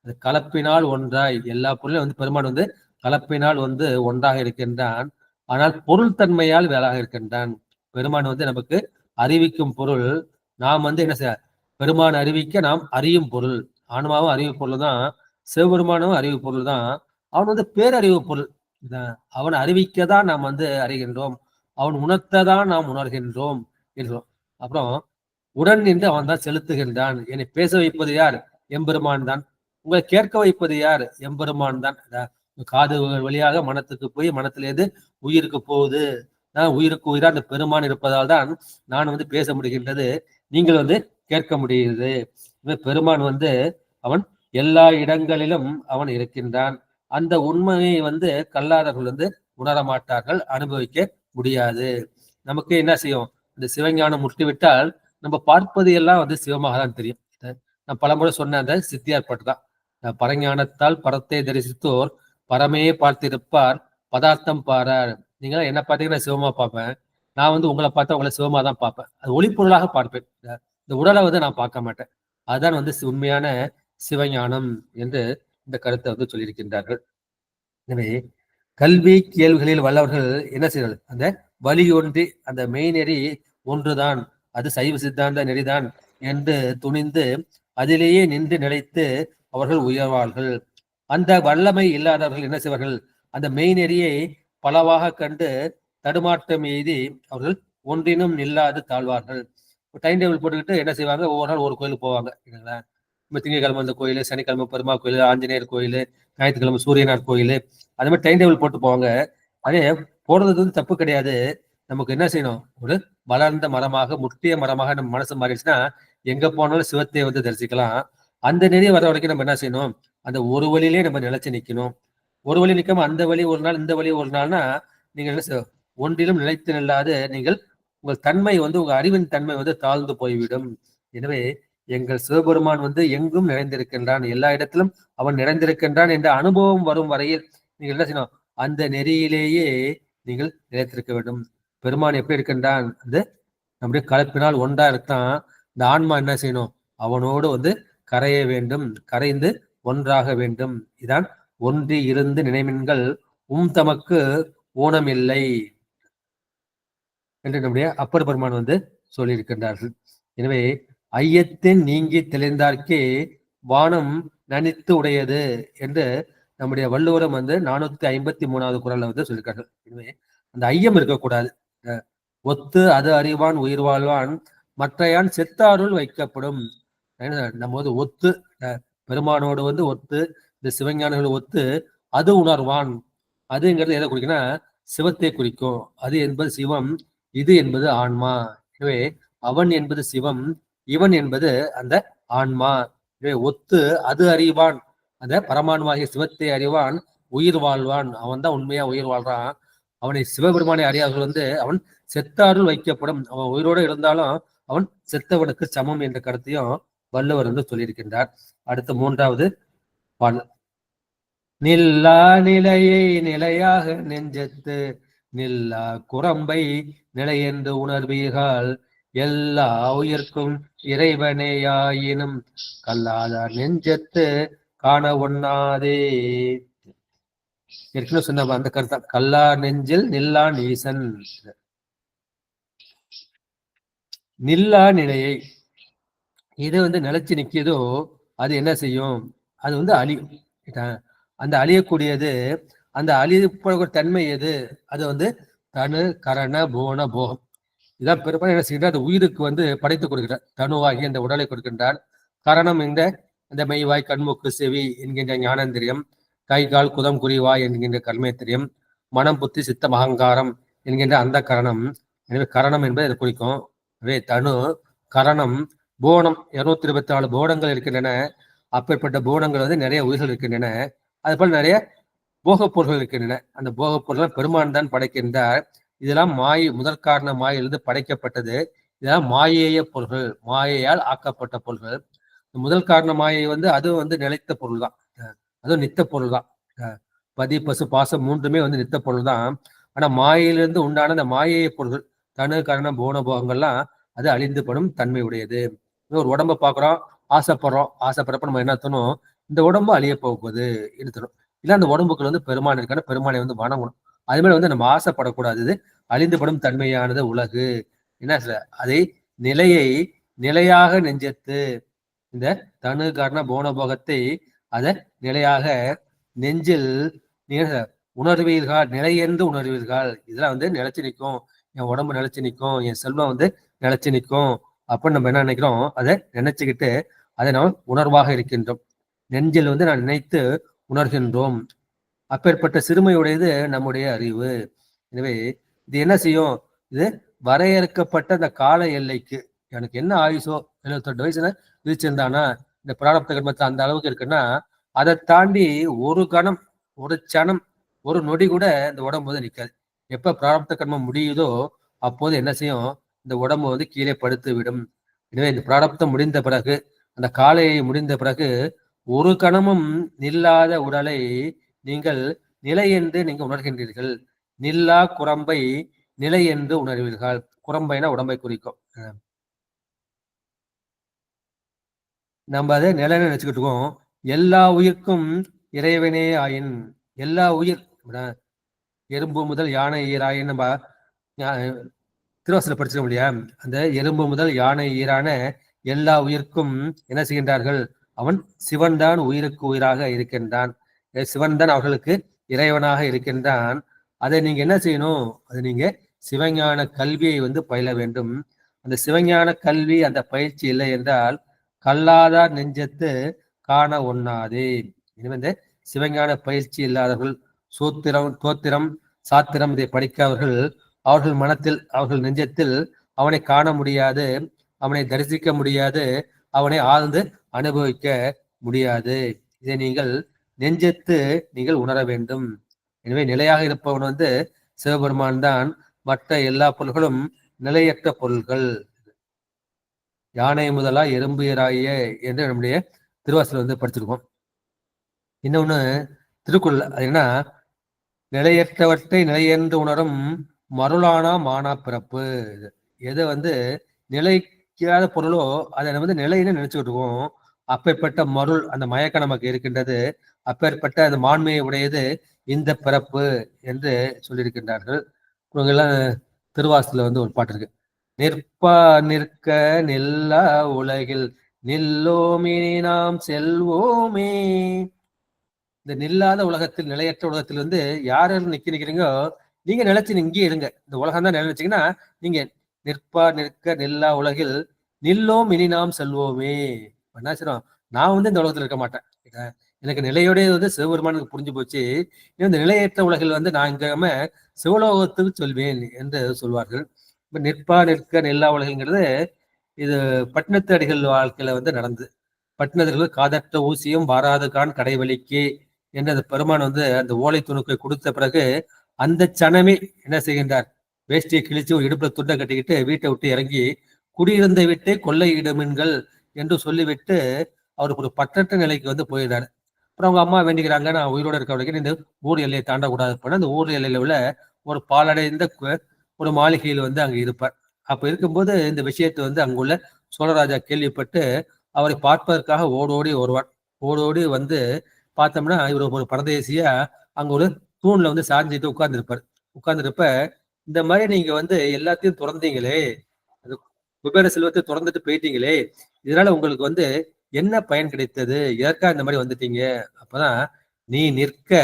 Speaker 2: அது கலப்பினால் ஒன்றாய் எல்லா பொருளும் வந்து பெருமான் வந்து கலப்பினால் வந்து ஒன்றாக இருக்கின்றான். ஆனால் பொருள் தன்மையால் வேறாக இருக்கின்றான். பெருமான் வந்து நமக்கு அறிவிக்கும் பொருள். நாம் வந்து என்ன செய்ய, பெருமான் அறிவிக்க நாம் அறியும் பொருள். ஆன்மாவும் அறிவு பொருள் தான், சிவபெருமானும் அறிவு பொருள் தான். அவன் வந்து பேரறிவு பொருள். அவன் அறிவிக்கதான் நாம் வந்து அறிகின்றோம், அவன் உணர்த்ததான் நாம் உணர்கின்றோம் என்றோம். அப்புறம் உடன் நின்று அவன் தான் செலுத்துகின்றான். என்னை பேச வைப்பது யார்? எம்பெருமான் தான். உங்களை கேட்க வைப்பது யார்? எம்பெருமான் தான். காது வழியாக மனத்துக்கு போய் மனத்திலேருந்து உயிருக்கு போகுது. உயிருக்கு உயிரா அந்த பெருமான் இருப்பதால் தான் நான் வந்து பேச முடிகின்றது, நீங்கள் வந்து கேட்க முடியுது. பெருமான் வந்து அவன் எல்லா இடங்களிலும் அவன் இருக்கின்றான். அந்த உண்மையை வந்து கல்லாதவர்கள் வந்து உணரமாட்டார்கள், அனுபவிக்க முடியாது. நமக்கு என்ன செய்யும், இந்த சிவஞானம் முற்றிவிட்டால் நம்ம பார்ப்பது எல்லாம் வந்து சிவமாக தான் தெரியும். நான் பலமுறை சொன்ன அந்த சித்தியார் பாட்டு தான், பரஞானத்தால் பரத்தை தரிசித்தோர் பரமே பார்த்திருப்பார் பதார்த்தம் பாரார். நீங்க என்ன பார்த்தீங்கன்னா சிவமா பார்ப்பேன், நான் வந்து உங்களை பார்த்தா உங்களை சிவமா தான் பார்ப்பேன். அது ஒளிப்பொருளாக பார்ப்பேன், இந்த உடலை வந்து நான் பார்க்க மாட்டேன். அதுதான் வந்து உண்மையான சிவஞானம் என்று இந்த கருத்தை வந்து சொல்லியிருக்கின்றார்கள். எனவே கல்வி கேள்விகளில் வல்லவர்கள் என்ன செய்வார்கள், அந்த வழி ஒன்றி அந்த மெய்நெறி ஒன்றுதான், அது சைவ சித்தாந்த நெறிதான் என்று துணிந்து அதிலேயே நின்று நிலைத்து அவர்கள் உயர்வார்கள். அந்த வல்லமை இல்லாதவர்கள் என்ன செய்வார்கள், அந்த மெய்நெறியை பலவாக கண்டு தடுமாற்றம் எய்தி அவர்கள் ஒன்றினும் நில்லாது தாழ்வார்கள். டைம் டேபிள் போட்டுக்கிட்டு என்ன செய்வாங்க, ஒவ்வொரு நாள் ஒரு கோயிலுக்கு போவாங்க இல்லைங்களா. நம்ம திங்கக்கிழமை அந்த கோயில், சனிக்கிழமை பெருமா கோயில், ஆஞ்சநேயர் கோயில், ஞாயிற்றுக்கிழமை சூரியனார் கோயில், அது மாதிரி டைம் டேபிள் போட்டு போவாங்க. அதே போடுறது வந்து தப்பு கிடையாது. நமக்கு என்ன செய்யணும், ஒரு வளர்ந்த மரமாக முற்றிய மரமாக நம்ம மனசு மாறிடுச்சுன்னா எங்க போனாலும் சிவத்தை வந்து தரிசிக்கலாம். அந்த நெறிய வர வரைக்கும் நம்ம என்ன செய்யணும், அந்த ஒரு வழியிலே நம்ம நிலைச்சு நிற்கணும். ஒரு வழி நிற்காம அந்த வழி ஒரு நாள் இந்த வழி ஒரு நாள்னா நீங்க என்ன ஒன்றிலும் நிலைத்து நில்லாது நீங்கள் உங்கள் தன்மை வந்து உங்க அறிவின் தன்மை வந்து தாழ்ந்து போய்விடும். எனவே எங்கள் சிவபெருமான் வந்து எங்கும் நிறைந்திருக்கின்றான், எல்லா இடத்திலும் அவன் நிறைந்திருக்கின்றான் என்ற அனுபவம் வரும் வரையில் நீங்கள் என்ன செய்யணும், அந்த நெறியிலேயே நீங்கள் நிலைத்திருக்க வேண்டும். பெருமான் எப்படி இருக்கின்றான், அந்த நம்முடைய கலப்பினால் ஒன்றா இருக்கான். இந்த ஆன்மா என்ன செய்யணும்? அவனோடு வந்து கரைய வேண்டும், கரைந்து ஒன்றாக வேண்டும். இதான் ஒன்றி இருந்து நினைமின்கள் தமக்கு ஊனமில்லை என்று நம்முடைய அப்பர் பெருமான் வந்து சொல்லியிருக்கின்றார்கள். எனவே ஐயத்தின் நீங்கி தெளிந்தார்க்கே வானம் நனித்து உடையது என்று நம்முடைய வள்ளுவரம் வந்து 453வது குறள்ல வந்து சொல்லியிருக்கார்கள். எனவே அந்த ஐயம் இருக்கக்கூடாது. ஒத்து அது அறிவான் உயிர் வாழ்வான் மற்றையான் செத்தாருள் வைக்கப்படும். நம்ம வந்து ஒத்து பெருமானோடு வந்து ஒத்து இந்த சிவஞானிகள் ஒத்து அது உணர்வான். அதுங்கிறது எதை குறிக்குன்னா சிவத்தை குறிக்கும். அது என்பது சிவம், இது என்பது ஆன்மா. எனவே அவன் என்பது சிவம், இவன் என்பது அந்த ஆன்மா. எனவே ஒத்து அது அறிவான், அந்த பரமான்மாகிய சிவத்தை அறிவான், உயிர் வாழ்வான். அவன் தான் உண்மையா உயிர் வாழ்றான். அவனை சிவபெருமானை அறியாதவர்கள் வந்து அவன் செத்தாருள் வைக்கப்படும். அவன் உயிரோடு இருந்தாலும் அவன் செத்தவனுக்கு சமம் என்ற கருத்தையும் வள்ளுவர் வந்து சொல்லியிருக்கின்றார். அடுத்த 3வது பாடல். நில்லா நிலையை நிலையாக நெஞ்சத்து நில்லா குரம்பை நிலை என்று உணர்வீர்கள் எல்லா உயிர்க்கும் இறைவனேயாயினும் கல்லாதார் நெஞ்சத்து காண ஒண்ணாதே. ஏற்கனவே சொன்ன அந்த கருத்தா கல்லா நெஞ்சில் நில்லான் ஈசன். நில்லா நிலையை எது வந்து நிலைச்சு நிற்கிதோ அது என்ன செய்யும்? அது வந்து அழியும். அந்த அழியக்கூடியது, அந்த அழியக்கூடிய தன்மை எது? அது வந்து தனு கரண போன போகம். இதான் பெரும்பாலும் என்ன செய்கின்றார்? அந்த உயிருக்கு வந்து படைத்து கொடுக்கிறார். தனுவாகி அந்த உடலை கொடுக்கின்றார். கரணம் இந்த மெய்வாய் கண்மூக்கு செவி என்கின்ற ஞானேந்திரியம், கை கால் குதம் குறிவாய் என்கின்ற கர்மேந்திரியம், மனம் புத்தி சித்தம் அகங்காரம் என்கின்ற அந்த கரணம். எனவே கரணம் என்பது இதை குறிக்கும். எனவே தனு கரணம் போனம் 224 போனங்கள் இருக்கின்றன. அப்பேற்பட்ட போனங்கள் வந்து நிறைய உயிர்கள் இருக்கின்றன. அது போல நிறைய போகப் பொருள்கள் இருக்கின்றன. அந்த போகப் பொருள்கள் பெருமான் தான் படைக்கின்றார். இதெல்லாம் முதற் காரண மாயிலிருந்து படைக்கப்பட்டது. இதெல்லாம் மாயேய பொருள்கள், மாயையால் ஆக்கப்பட்ட பொருள்கள். முதல் காரண மாயை வந்து அதுவும் வந்து நிலைத்த பொருள் தான், அதுவும் நித்த பொருள் தான். பதி பசு பாசம் 3மே வந்து நித்த பொருள் தான். ஆனா மாயையிலிருந்து உண்டான அந்த மாயேய பொருள்கள் தனு கரண போன போகங்கள்லாம் அது அழிந்துபடும் தன்மை உடையது. ஒரு உடம்பை பார்க்குறோம், ஆசைப்படுறப்ப நம்ம என்ன தோணும்? இந்த உடம்பு அழிய போகுது இருக்கணும். இல்லை அந்த உடம்புக்குள்ள வந்து பெருமான் இருக்கான பெருமானை வந்து வணங்கணும். அது மாதிரி வந்து நம்ம ஆசைப்படக்கூடாது. இது அழிந்துபடும் தன்மையானது உலகு. என்ன அதை நிலையை நிலையாக நெஞ்சத்து இந்த தனு கரண போனபோகத்தை அதை நிலையாக நெஞ்சில் உணர்வீர்கள், நிலையென்று உணர்வீர்கள். இதெல்லாம் வந்து நிலைச்சு நிற்கும். என் உடம்பு நிலைச்சு நிற்கும், என் செல்வம் வந்து நிலைச்சு நிற்கும் அப்படின்னு நம்ம என்ன நினைக்கிறோம்? அதை நினைச்சுக்கிட்டு அதை நாம் உணர்வாக இருக்கின்றோம். நெஞ்சில் வந்து நான் நினைத்து உணர்கின்றோம். அப்பேற்பட்ட சிறுமையுடையது நம்முடைய அறிவு. எனவே இது என்ன செய்யும்? இது வரையறுக்கப்பட்ட அந்த கால எல்லைக்கு, எனக்கு என்ன ஆயுசோ 78 வயசுல விதிச்சிருந்தானா இந்த பிராரப்த கர்மத்தை அந்த அளவுக்கு இருக்குன்னா அதை தாண்டி ஒரு கணம், ஒரு சனம், ஒரு நொடி கூட இந்த உடம்பு வந்து நிற்காது. எப்ப பிராரப்த கர்மம் முடியுதோ அப்போது என்ன செய்யும்? இந்த உடம்பு வந்து கீழே படுத்து விடும். எனவே இந்த பிராரப்தம் முடிந்த பிறகு, அந்த காலையை முடிந்த பிறகு ஒரு கணமும் நில்லாத உடலை நீங்கள் நிலை என்று நீங்க உணர்கின்றீர்கள். நில்லா குரம்பை நிலை என்று உணர்வீர்கள். குரம்பைனா உடம்பை குறிக்கும். நம்ம அதை நிலைன்னு நினைச்சுக்கிட்டு இருக்கோம். எல்லா உயிர்க்கும் இறைவனே ஆயின், எல்லா உயிர் எறும்பு முதல் யானை ஈராயின் நம்ம திருவாசல படிச்சிட முடியா? அந்த எறும்பு முதல் யானை ஈரான எல்லா உயிர்க்கும் என்ன செய்கின்றார்கள்? அவன் சிவன் தான் உயிருக்கு உயிராக இருக்கின்றான். சிவன் தான் அவர்களுக்கு இறைவனாக இருக்கின்றான். அதை நீங்க என்ன செய்யணும்? அது நீங்க சிவஞான கல்வியை வந்து பயில வேண்டும். அந்த சிவஞான கல்வி, அந்த பயிற்சி இல்லை என்றால் கல்லாதார் நெஞ்சத்து காண ஒண்ணாதே. எனவே இந்த சிவஞான பயிற்சி இல்லாதவர்கள், சூத்திரம் தோத்திரம் சாத்திரம் இதை படிக்காதவர்கள், அவர்கள் மனத்தில் அவர்கள் நெஞ்சத்தில் அவனை காண முடியாது, அவனை தரிசிக்க முடியாது, அவனை ஆழ்ந்து அனுபவிக்க முடியாது. இதை நீங்கள் நெஞ்சத்து நீங்கள் உணர வேண்டும். எனவே நிலையாக இருப்பவன் வந்து சிவபெருமான் தான். மற்ற எல்லா பொருள்களும் நிலையற்ற பொருள்கள். யானை முதலா எறும்பு ஏறாய என்று நம்முடைய திருவாசல் வந்து படிச்சிருக்கோம். இன்னொன்னு திருக்குறள், அது என்ன? நிலையற்றவற்றை நிலையென்று உணரும் மருளானா மானா பிறப்பு. எதை வந்து நிலை நிற்காத பொருளோ அதை வந்து நிலைன்னு நினைச்சுக்கிட்டு இருக்கோம். அப்பேற்பட்ட மருள் அந்த மயக்கம் நமக்கு இருக்கின்றது. அப்பேற்பட்ட அந்த மாண்மையை உடையது இந்த பிறப்பு என்று சொல்லியிருக்கின்றார்கள். இவங்கெல்லாம் திருவாசல வந்து ஒரு பாட்டு இருக்கு. நிற்பா நிற்க நில்லா உலகில் நில்லோமினி நாம் செல்வோமே. இந்த நில்லாத உலகத்தில், நிலையற்ற உலகத்தில் வந்து யார் நிக்கிறீங்களோ நீங்க நிலைச்சு இங்கேயே இருங்க. இந்த உலகம் தான் நினைச்சீங்கன்னா நீங்க நிற்பா நிற்க நில்லா உலகில் நில்லோம் இனி நாம் செல்வோமே. என்ன செய்றோம், நான் வந்து இந்த உலகத்துல இருக்க மாட்டேன், எனக்கு நிலையோடைய வந்து சிவபெருமானுக்கு புரிஞ்சு போச்சு. இந்த நிலையற்ற உலகில் வந்து நான் இங்காம சிவலோகத்துக்கு சொல்வேன் என்று சொல்வார்கள். இப்ப நிற்பா நிற்க நில்லா உலகிங்கிறது இது பட்டினத்து அடிகள் வாழ்க்கையில வந்து நடந்தது. பட்டினர்கள் காதற்ற ஊசியும் வாராதுகான் கடைவெளிக்கு என்று அந்த பெருமான் வந்து அந்த ஓலை துணுக்கை கொடுத்த பிறகு அந்த சனமே என்ன செய்கின்றார், வேஷ்டியை கிழிச்சு ஒரு இடுப்புல துண்டை கட்டிக்கிட்டு வீட்டை விட்டு இறங்கி குடியிருந்த வீட்டை கொள்ளையிடுமீன்கள் என்று சொல்லிவிட்டு அவருக்கு ஒரு பற்றற்ற நிலைக்கு வந்து போயிடுறாரு. அப்புறம் அவங்க அம்மா வேண்டிக்கிறாங்க, நான் உயிரோட இருக்க வரைக்கும் இந்த ஊர் எல்லையை தாண்டக்கூடாது. பண்ண அந்த ஊர் எல்லையில உள்ள ஒரு பாலடைந்த ஒரு மாளிகையில் வந்து அங்க இருப்பார். அப்ப இருக்கும்போது இந்த விஷயத்தை வந்து அங்குள்ள சோழராஜா கேள்விப்பட்டு அவரை பார்ப்பதற்காக ஓடோடி வருவார். ஓடோடி வந்து பார்த்தோம்னா இவர் ஒரு பரதேசியா அங்க ஒரு தூண்ல வந்து சாஞ்சிட்டு உட்கார்ந்துருப்பார். உட்கார்ந்துருப்ப இந்த மாதிரி நீங்க வந்து எல்லாத்தையும் துறந்தீங்களே, அது குபேர செல்வத்தை துறந்துட்டு போயிட்டீங்களே, இதனால உங்களுக்கு வந்து என்ன பயன் கிடைத்தது, எதற்காக இந்த மாதிரி வந்துட்டீங்க? அப்பதான் நீ நிற்க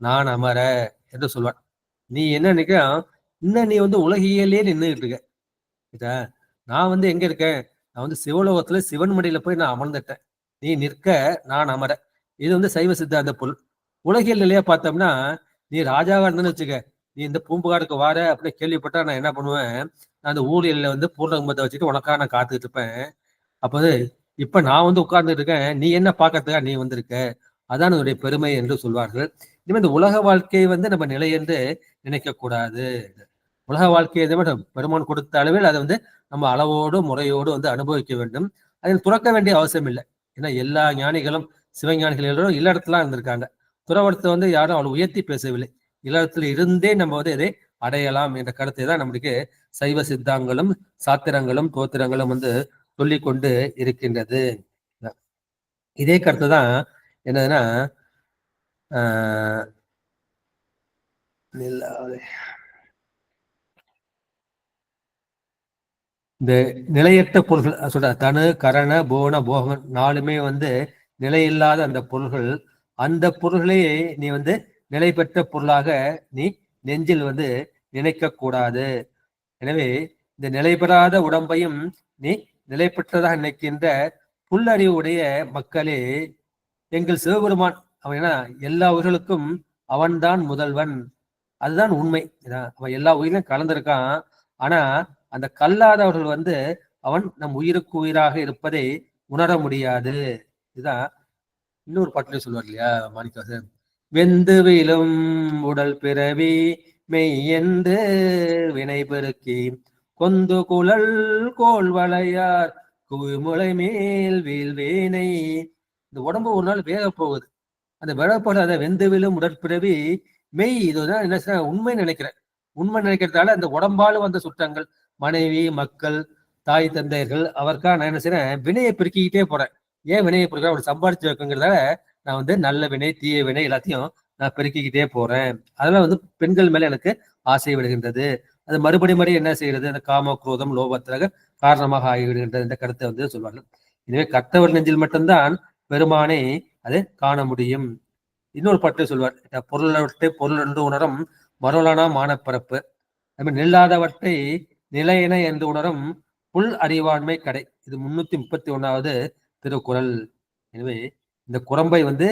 Speaker 2: நான் அமர என்று சொல்வார். நீ என்ன நினைக்க, இன்னும் நீ வந்து உலகியலே நின்றுட்டு இருக்க. நான் வந்து எங்க இருக்கேன், நான் வந்து சிவலோகத்துல சிவன் மடியில போய் நான் அமர்ந்துட்டேன். நீ நிற்க நான் அமர. இது வந்து சைவ சித்தாந்த பொருள். உலகியல் நிலையா பார்த்தோம்னா, நீ ராஜாவா இருந்தேன்னு வச்சுக்க, நீ இந்த பூம்புகாருக்கு வார அப்படின்னு கேள்விப்பட்டா நான் என்ன பண்ணுவேன், நான் அந்த ஊழியர்ல வந்து பூர்ணகும்பத்தை வச்சுட்டு உனக்காக நான் காத்துக்கிட்டு இருப்பேன். அப்போ இப்ப நான் வந்து உட்கார்ந்துட்டு இருக்கேன், நீ என்ன பார்க்கறதுக்கா நீ வந்திருக்க, அதான் என்னுடைய பெருமை என்று சொல்வார்கள். இனிமே இந்த உலக வாழ்க்கையை வந்து நம்ம நிலை என்று நினைக்க கூடாது. உலக வாழ்க்கையை பெருமான் கொடுத்த அளவில் அதை வந்து நம்ம அளவோடு முறையோடு வந்து அனுபவிக்க வேண்டும். அதில் துறக்க வேண்டிய அவசியம் இல்லை. ஏன்னா எல்லா ஞானிகளும் சிவஞானிகள் எல்லாரும் இல்லறத்துல இருந்திருக்காங்க. துறவரத்தை வந்து யாரும் அவளை உயர்த்தி பேசவில்லை. இல்லறத்துல இருந்தே நம்ம வந்து இதை அடையலாம் என்ற கருத்தை தான் நம்மளுக்கு சைவ சித்தாங்களும் சாத்திரங்களும் தோத்திரங்களும் வந்து சொல்லி கொண்டு இருக்கின்றது. இதே கருத்து தான் என்னதுன்னா இந்த நிலையற்ற பொருள்கள் சொல்ற தனு கரண போன போகம் நாலுமே வந்து நிலையில்லாத அந்த பொருள்கள், அந்த பொருள்களையே நீ வந்து நிலை பெற்ற பொருளாக நீ நெஞ்சில் வந்து நினைக்க கூடாது. எனவே இந்த நிலை பெறாத உடம்பையும் நீ நிலை பெற்றதாக நினைக்கின்ற புல்லறிவுடைய மக்களே, எங்கள் சிவபெருமான் அவன் என்ன எல்லா உயிர்களுக்கும் அவன்தான் முதல்வன், அதுதான் உண்மை. அவன் எல்லா உயிரிலும் கலந்திருக்கான். ஆனா அந்த கல்லாதவர்கள் வந்து அவன் நம் உயிருக்கு உயிராக இருப்பதை உணர முடியாது. இதுதான் இன்னொரு பாட்டிலே சொல்லுவார் இல்லையா மாணிக்கவாசகர், வெந்து விழும் உடல் பிறவி மெய் என்று வினை பெருக்கி கொந்து குழல் கோல் வளையார் குவிமுளை மேல் வீழ்வேனை. இந்த உடம்பு ஒரு நாள் வேக போகுது. அந்த விழப்படாத வெந்து விழும் உடற்பிறவி மெய், இதுதான் என்ன உண்மை நினைக்கிறேன். உண்மை நினைக்கிறதால அந்த உடம்பாலும் வந்த சுற்றங்கள், மனைவி மக்கள் தாய் தந்தையர்கள் அவருக்காக நான் என்ன செய்யறேன், வினையை பெருக்கிக்கிட்டே போறேன். ஏன் வினையை பெருக்கிறேன், அவர் சம்பாதிச்சு வைக்குங்கிறதால நான் வந்து நல்ல வினை தீய வினை எல்லாத்தையும் நான் பெருக்கிக்கிட்டே போறேன். அதெல்லாம் வந்து பெண்கள் மேல எனக்கு ஆசை விடுகின்றது. அது மறுபடி என்ன செய்யறது, அந்த காம குரோதம் லோபத்திற்கு காரணமாக ஆகிவிடுகின்றது. இந்த கருத்தை வந்து சொல்வார்கள். எனவே கற்றவர் நெஞ்சில் மட்டும்தான் பெருமானை அதை காண முடியும். இன்னொரு பாட்டு சொல்வார், பொருளவற்றை பொருள் என்று உணரும் மருளனா மானப்பரப்பு, அதுமாதிரி நில்லாதவற்றை நிலையென என்று உணரும் புல் அறிவாண்மை கடை. இது 331வது திருக்குறள். எனவே இந்த குரம்பை வந்து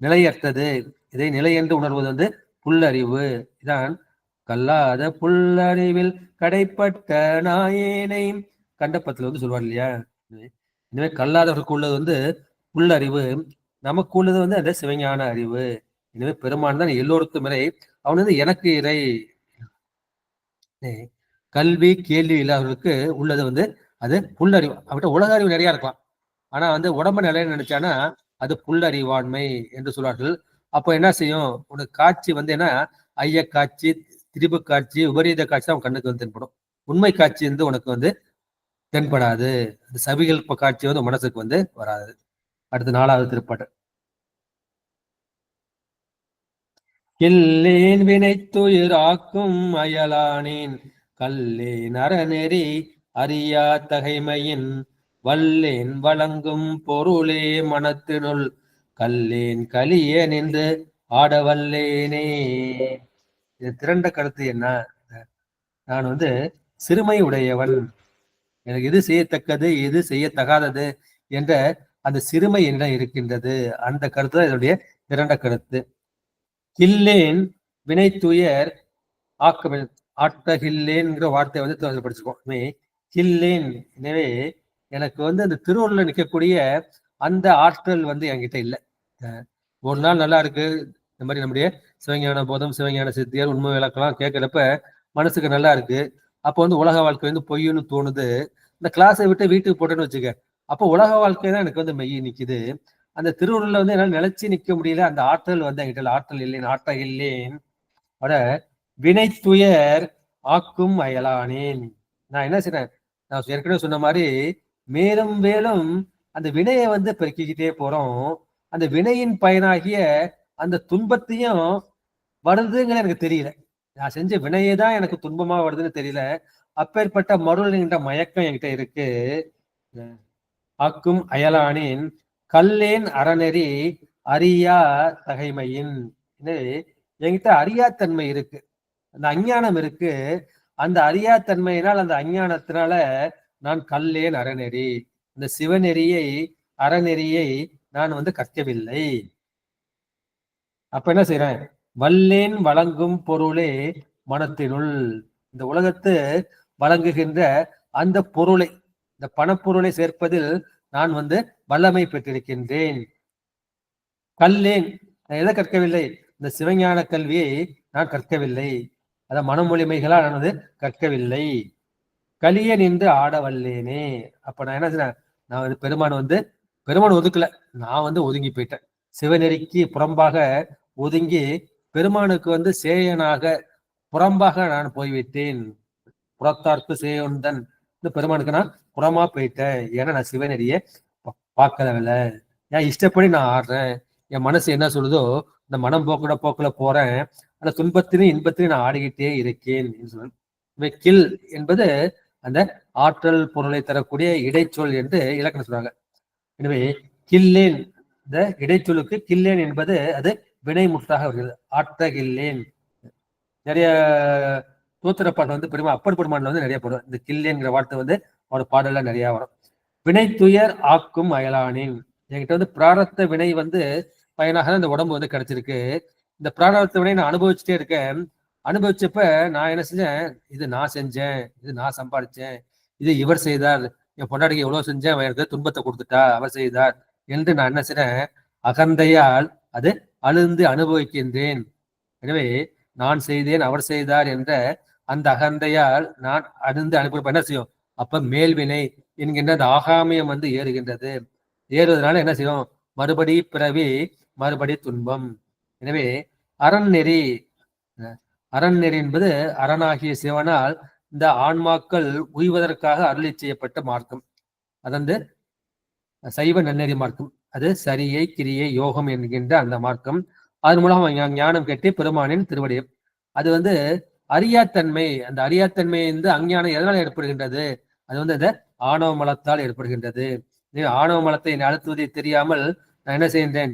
Speaker 2: நிலையற்றது, இதை நிலை என்று உணர்வது வந்து புல்லறிவு. இதான் கல்லாத புல்லறிவில் கடைப்பட்ட நாயேனை கண்டப்பத்தில் வந்து சொல்வார் இல்லையா. எனவே கல்லாதவர்களுக்கு உள்ளது வந்து புல்லறிவு, நமக்கு உள்ளது வந்து அந்த சிவஞான அறிவு. எனவே பெருமான் தான் எல்லோருக்கும் இறை, அவன் வந்து எனக்கு இறை. கல்வி கேள்வி இல்லாதவர்களுக்கு உள்ளது வந்து அது புல்லறிவு. அவர்கிட்ட உலக அறிவு நிறைய இருக்கலாம், ஆனா வந்து உடம்பு நிலைய நினைச்சானா அது புல்லறிவாண்மை என்று சொல்வார்கள். அப்போ என்ன செய்யும், உனக்கு காட்சி வந்து என்ன, ஐய காட்சி திரிபு காட்சி விபரீத காட்சி தான் அவன் கண்ணுக்கு வந்து தென்படும். உண்மை காட்சி வந்து உனக்கு வந்து தென்படாது. அந்த சவிகல்ப காட்சி வந்து மனசுக்கு வந்து வராது. அடுத்து 4வது திருப்பாட்டு. கில்லேன் வினைத்துயிர் ஆக்கும் அயலானேன் கல்லேன் அறநெறி அறியா தகைமையின் வல்லேன் வழங்கும் பொருளே மனத்தினுள் கல்லேன் கலிய நின்று ஆடவல்லேனே. இது திரண்ட கருத்து என்ன? நான் வந்து சிறுமை உடையவன், எனக்கு எது செய்யத்தக்கது எது செய்யத்தகாதது என்ற அந்த சிறுமை என்னிடம் இருக்கின்றது. அந்த கருத்து தான் இதனுடைய திரண்ட கருத்து. கில்லேன் வினைத்துயர் ஆக்க ஆட்டகில்லேன்ங்கிற வார்த்தையை வந்து படிச்சுக்கோம். கில்லேன், எனவே எனக்கு வந்து அந்த திருவள்ளுவர் நிற்கக்கூடிய அந்த ஆற்றல் வந்து என்கிட்ட இல்லை. ஒரு நாள் நல்லா இருக்கு, இந்த மாதிரி நம்முடைய சிவஞான போதம் சிவஞான சித்தியார் உண்மை விளக்கலாம் கேட்கிறப்ப மனசுக்கு நல்லா இருக்கு. அப்போ வந்து உலக வாழ்க்கை வந்து பொய்யுன்னு தோணுது. இந்த கிளாஸை விட்டு வீட்டுக்கு போட்டேன்னு வச்சுக்க, அப்போ உலக வாழ்க்கை தான் எனக்கு வந்து மெய் நிக்குது. அந்த திருவள்ளுவர்ல வந்து என்னால் நிலைச்சு நிக்க முடியல. அந்த ஆற்றல் வந்து என்கிட்ட ஆற்றல் இல்லேன் ஆற்றல் இல்லேன் அட வினைத்துயர் ஆக்கும் அயலானேன். நான் என்ன செய்றேன், நான் ஏற்கனவே சொன்ன மாதிரி மேலும் மேலும் அந்த வினையை வந்து பெருக்கிக்கிட்டே போறோம். அந்த வினையின் பயனாகிய அந்த துன்பத்தையும் வருதுங்கிற எனக்கு தெரியல. நான் செஞ்ச வினையே தான் எனக்கு துன்பமா வருதுன்னு தெரியல. அப்பேற்பட்ட மருள் என்ற மயக்கம் என்கிட்ட இருக்கு. ஆக்கும் அயலானின் கல்லேன் அறநெறி அறியா தகைமையின். என்கிட்ட அறியாத்தன்மை இருக்கு, அந்த அஞ்ஞானம் இருக்கு. அந்த அறியாத்தன்மையினால் அந்த அஞ்ஞானத்தினால நான் கல்லேன் அறநெறி, இந்த சிவநெறியை அறநெறியை நான் வந்து கற்கவில்லை. அப்ப என்ன செய்யறேன், வல்லேன் வழங்கும் பொருளே மனத்தினுள், இந்த உலகத்து வழங்குகின்ற அந்த பொருளை, இந்த பணப்பொருளை சேர்ப்பதில் நான் வந்து வல்லமை பெற்றிருக்கின்றேன். கல்லேன், நான் எதை கற்கவில்லை, இந்த சிவஞான கல்வியை நான் கற்கவில்லை. அத மனமொழிமைகளா நான் வந்து கற்கவில்லை. கலிய நின்று ஆட வல்லேனே. அப்ப நான் என்ன செய்றேன், நான் வந்து பெருமான் ஒதுக்கல, நான் வந்து ஒதுங்கி போயிட்டேன். சிவநெறிக்கு புறம்பாக ஒதுங்கி பெருமானுக்கு வந்து சேயனாக புறம்பாக நான் போய்விட்டேன். புறத்தார்க்கு சேயொந்தன், இந்த பெருமானுக்கு நான் புறமா போயிட்டேன். ஏன்னா நான் சிவநெறிய பார்க்கலவில்லை, என் இஷ்டப்படி நான் ஆடுறேன். என் மனசு என்ன சொல்லுதோ இந்த மனம் போக்குல போறேன். அந்த துன்பத்திலும் இன்பத்திலும் நான் ஆடிக்கிட்டே இருக்கேன். கில் என்பது அந்த ஆற்றல் பொருளை தரக்கூடிய இடைச்சொல் என்று இலக்கணம் சொல்றாங்க. எனவே கில்லேன், இந்த இடைச்சொலுக்கு கில்லேன் என்பது அது வினைமுற்றாக வருகிறது. ஆற்றகில்லேன். நிறைய தோத்திர பாடல் வந்து பெருமா அப்பர் பெருமான்ல வந்து நிறைய போடும். இந்த கில்லேங்கிற வார்த்தை வந்து அவரோட பாடல்ல நிறைய வரும். வினை துயர் ஆக்கும் அயலானின், என்கிட்ட வந்து பிராரத்த வினை வந்து பயனாக இந்த உடம்பு வந்து கிடைச்சிருக்கு. இந்த பிராரத்த வினை நான் அனுபவிச்சுட்டே இருக்கேன். அனுபவிச்சப்ப நான் என்ன செஞ்சேன், இது நான் செஞ்சேன், இது நான் சம்பாதிச்சேன், இது இவர் செய்தார், என் பொண்டாட்டிக்கு எவ்வளவு செஞ்சேன், அவன் எனக்கு துன்பத்தை கொடுத்துட்டா, அவர் செய்தார் என்று நான் என்ன செய்றேன், அகந்தையால் அது அழுந்து அனுபவிக்கின்றேன். எனவே நான் செய்தேன் அவர் செய்தார் என்ற அந்த அகந்தையால் நான் அழுந்து அனுப்ப என்ன செய்யும், அப்ப மேல்வினை என்கின்ற அந்த ஆகாமியம் வந்து ஏறுகின்றது. ஏறுவதனால என்ன செய்யும், மறுபடி பிறவி மறுபடி துன்பம். எனவே அறநெறி, அறநெறி என்பது அரணாகிய சிவனால் இந்த ஆன்மாக்கள் உய்வதற்காக அருளி செய்யப்பட்ட மார்க்கம். அது வந்து சைவ நன்னெறி மார்க்கம். அது சரியை கிரியை யோகம் என்கின்ற அந்த மார்க்கம். அதன் மூலம் ஞானம் கெட்டி பெருமானின் திருவடியம். அது வந்து அறியாத்தன்மை, அந்த அறியாத்தன்மை வந்து அஞ்ஞானம் எதனால் ஏற்படுகின்றது, அது வந்து அந்த ஆணவ மலத்தால் ஏற்படுகின்றது. ஆணவ மலத்தை அழுத்துவதை தெரியாமல் நான் என்ன செய்கின்றேன்,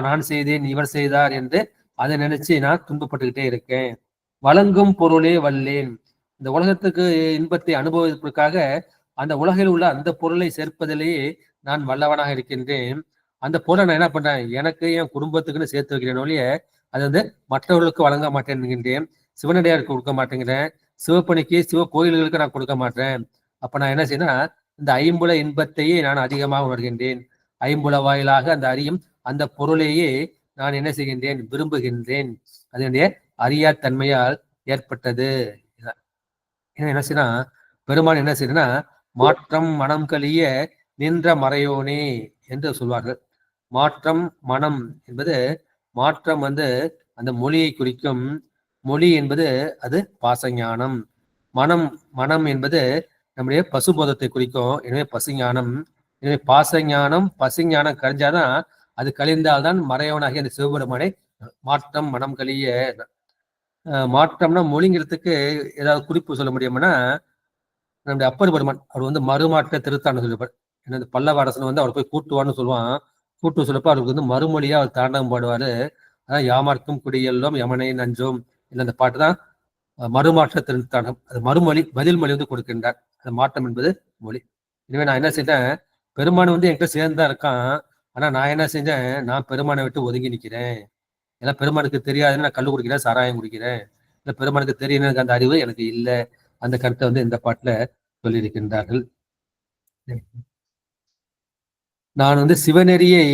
Speaker 2: நான் செய்தேன் இவர் செய்தார் என்று அதை நினைச்சு நான் துன்பப்பட்டுக்கிட்டே இருக்கேன். வழங்கும் பொருளே வல்லேன், இந்த உலகத்துக்கு இன்பத்தை அனுபவிப்பதற்காக அந்த உலகில் உள்ள அந்த பொருளை சேர்ப்பதிலேயே நான் வல்லவனாக இருக்கின்றேன். அந்த பொருளை நான் என்ன பண்றேன், எனக்கு என் குடும்பத்துக்குன்னு சேர்த்து வைக்கிறேன் ஒழிய அது வந்து மற்றவர்களுக்கு வழங்க மாட்டேன் என்கின்றேன். சிவனடியாருக்கு கொடுக்க மாட்டேங்கிறேன், சிவப்பணிக்கு சிவ கோயில்களுக்கு நான் கொடுக்க மாட்டேன். அப்ப நான் என்ன செய்யணும், இந்த ஐம்புல இன்பத்தையே நான் அதிகமாக உணர்கின்றேன். ஐம்புல வாயிலாக அந்த அறியும் அந்த பொருளையே நான் என்ன செய்கின்றேன், விரும்புகின்றேன். அதனுடைய அறியாத்தன்மையால் ஏற்பட்டது. என்ன செய்யனா, பெருமான் என்ன செய்யறா, மாற்றம் மனம் கழிய நின்ற மறையோனே என்று சொல்வார்கள். மாற்றம் மனம் என்பது, மாற்றம் வந்து அந்த மொழியை குறிக்கும். மொழி என்பது அது பாசஞானம். மனம் என்பது நம்முடைய பசுபோதத்தை குறிக்கும். எனவே பசுஞானம், எனவே பாசஞானம் பசுஞானம் கழிஞ்சாதான், அது கழிந்தால்தான் மறையவனாகிய அந்த சிவபெருமானை மாற்றம் மனம் கழிய. மாற்றம்னா மொழிங்கிறதுக்கு ஏதாவது குறிப்பு சொல்ல முடியும்னா, நம்முடைய அப்பர் பெருமான் அவர் வந்து மறுமாற்ற திருத்தாண்டு சொல்லிப்பார். ஏன்னா இந்த பல்லவ அரசன் வந்து அவர் போய் கூட்டுவான்னு சொல்லுவான். கூட்டு சொல்லப்ப அவருக்கு வந்து மறுமொழியா அவர் தாண்டவம் பாடுவாரு. அதான் யாமார்க்கும் குடியெல்லாம் யமனை நஞ்சோம் இல்லை, அந்த பாட்டு தான் மறுமாற்ற திருத்தாண்டம். அது மறுமொழி, பதில் மொழி வந்து கொடுக்கின்றார். அது மாற்றம் என்பது மொழி. எனவே நான் என்ன செஞ்சேன், பெருமான் வந்து என்கிட்ட சேர்ந்துதான் இருக்கான். ஆனா நான் என்ன செஞ்சேன், நான் பெருமானை விட்டு ஒதுங்கி நிற்கிறேன். ஏன்னா பெருமானுக்கு தெரியாதுன்னு நான் கல்லு குடிக்கிறேன், சாராயம் குடிக்கிறேன். இல்லை பெருமானுக்கு தெரியும் எனக்கு அந்த அறிவு எனக்கு இல்லை. அந்த கருத்தை வந்து இந்த பாட்டுல சொல்லியிருக்கின்றார்கள். நான் வந்து சிவநெறியை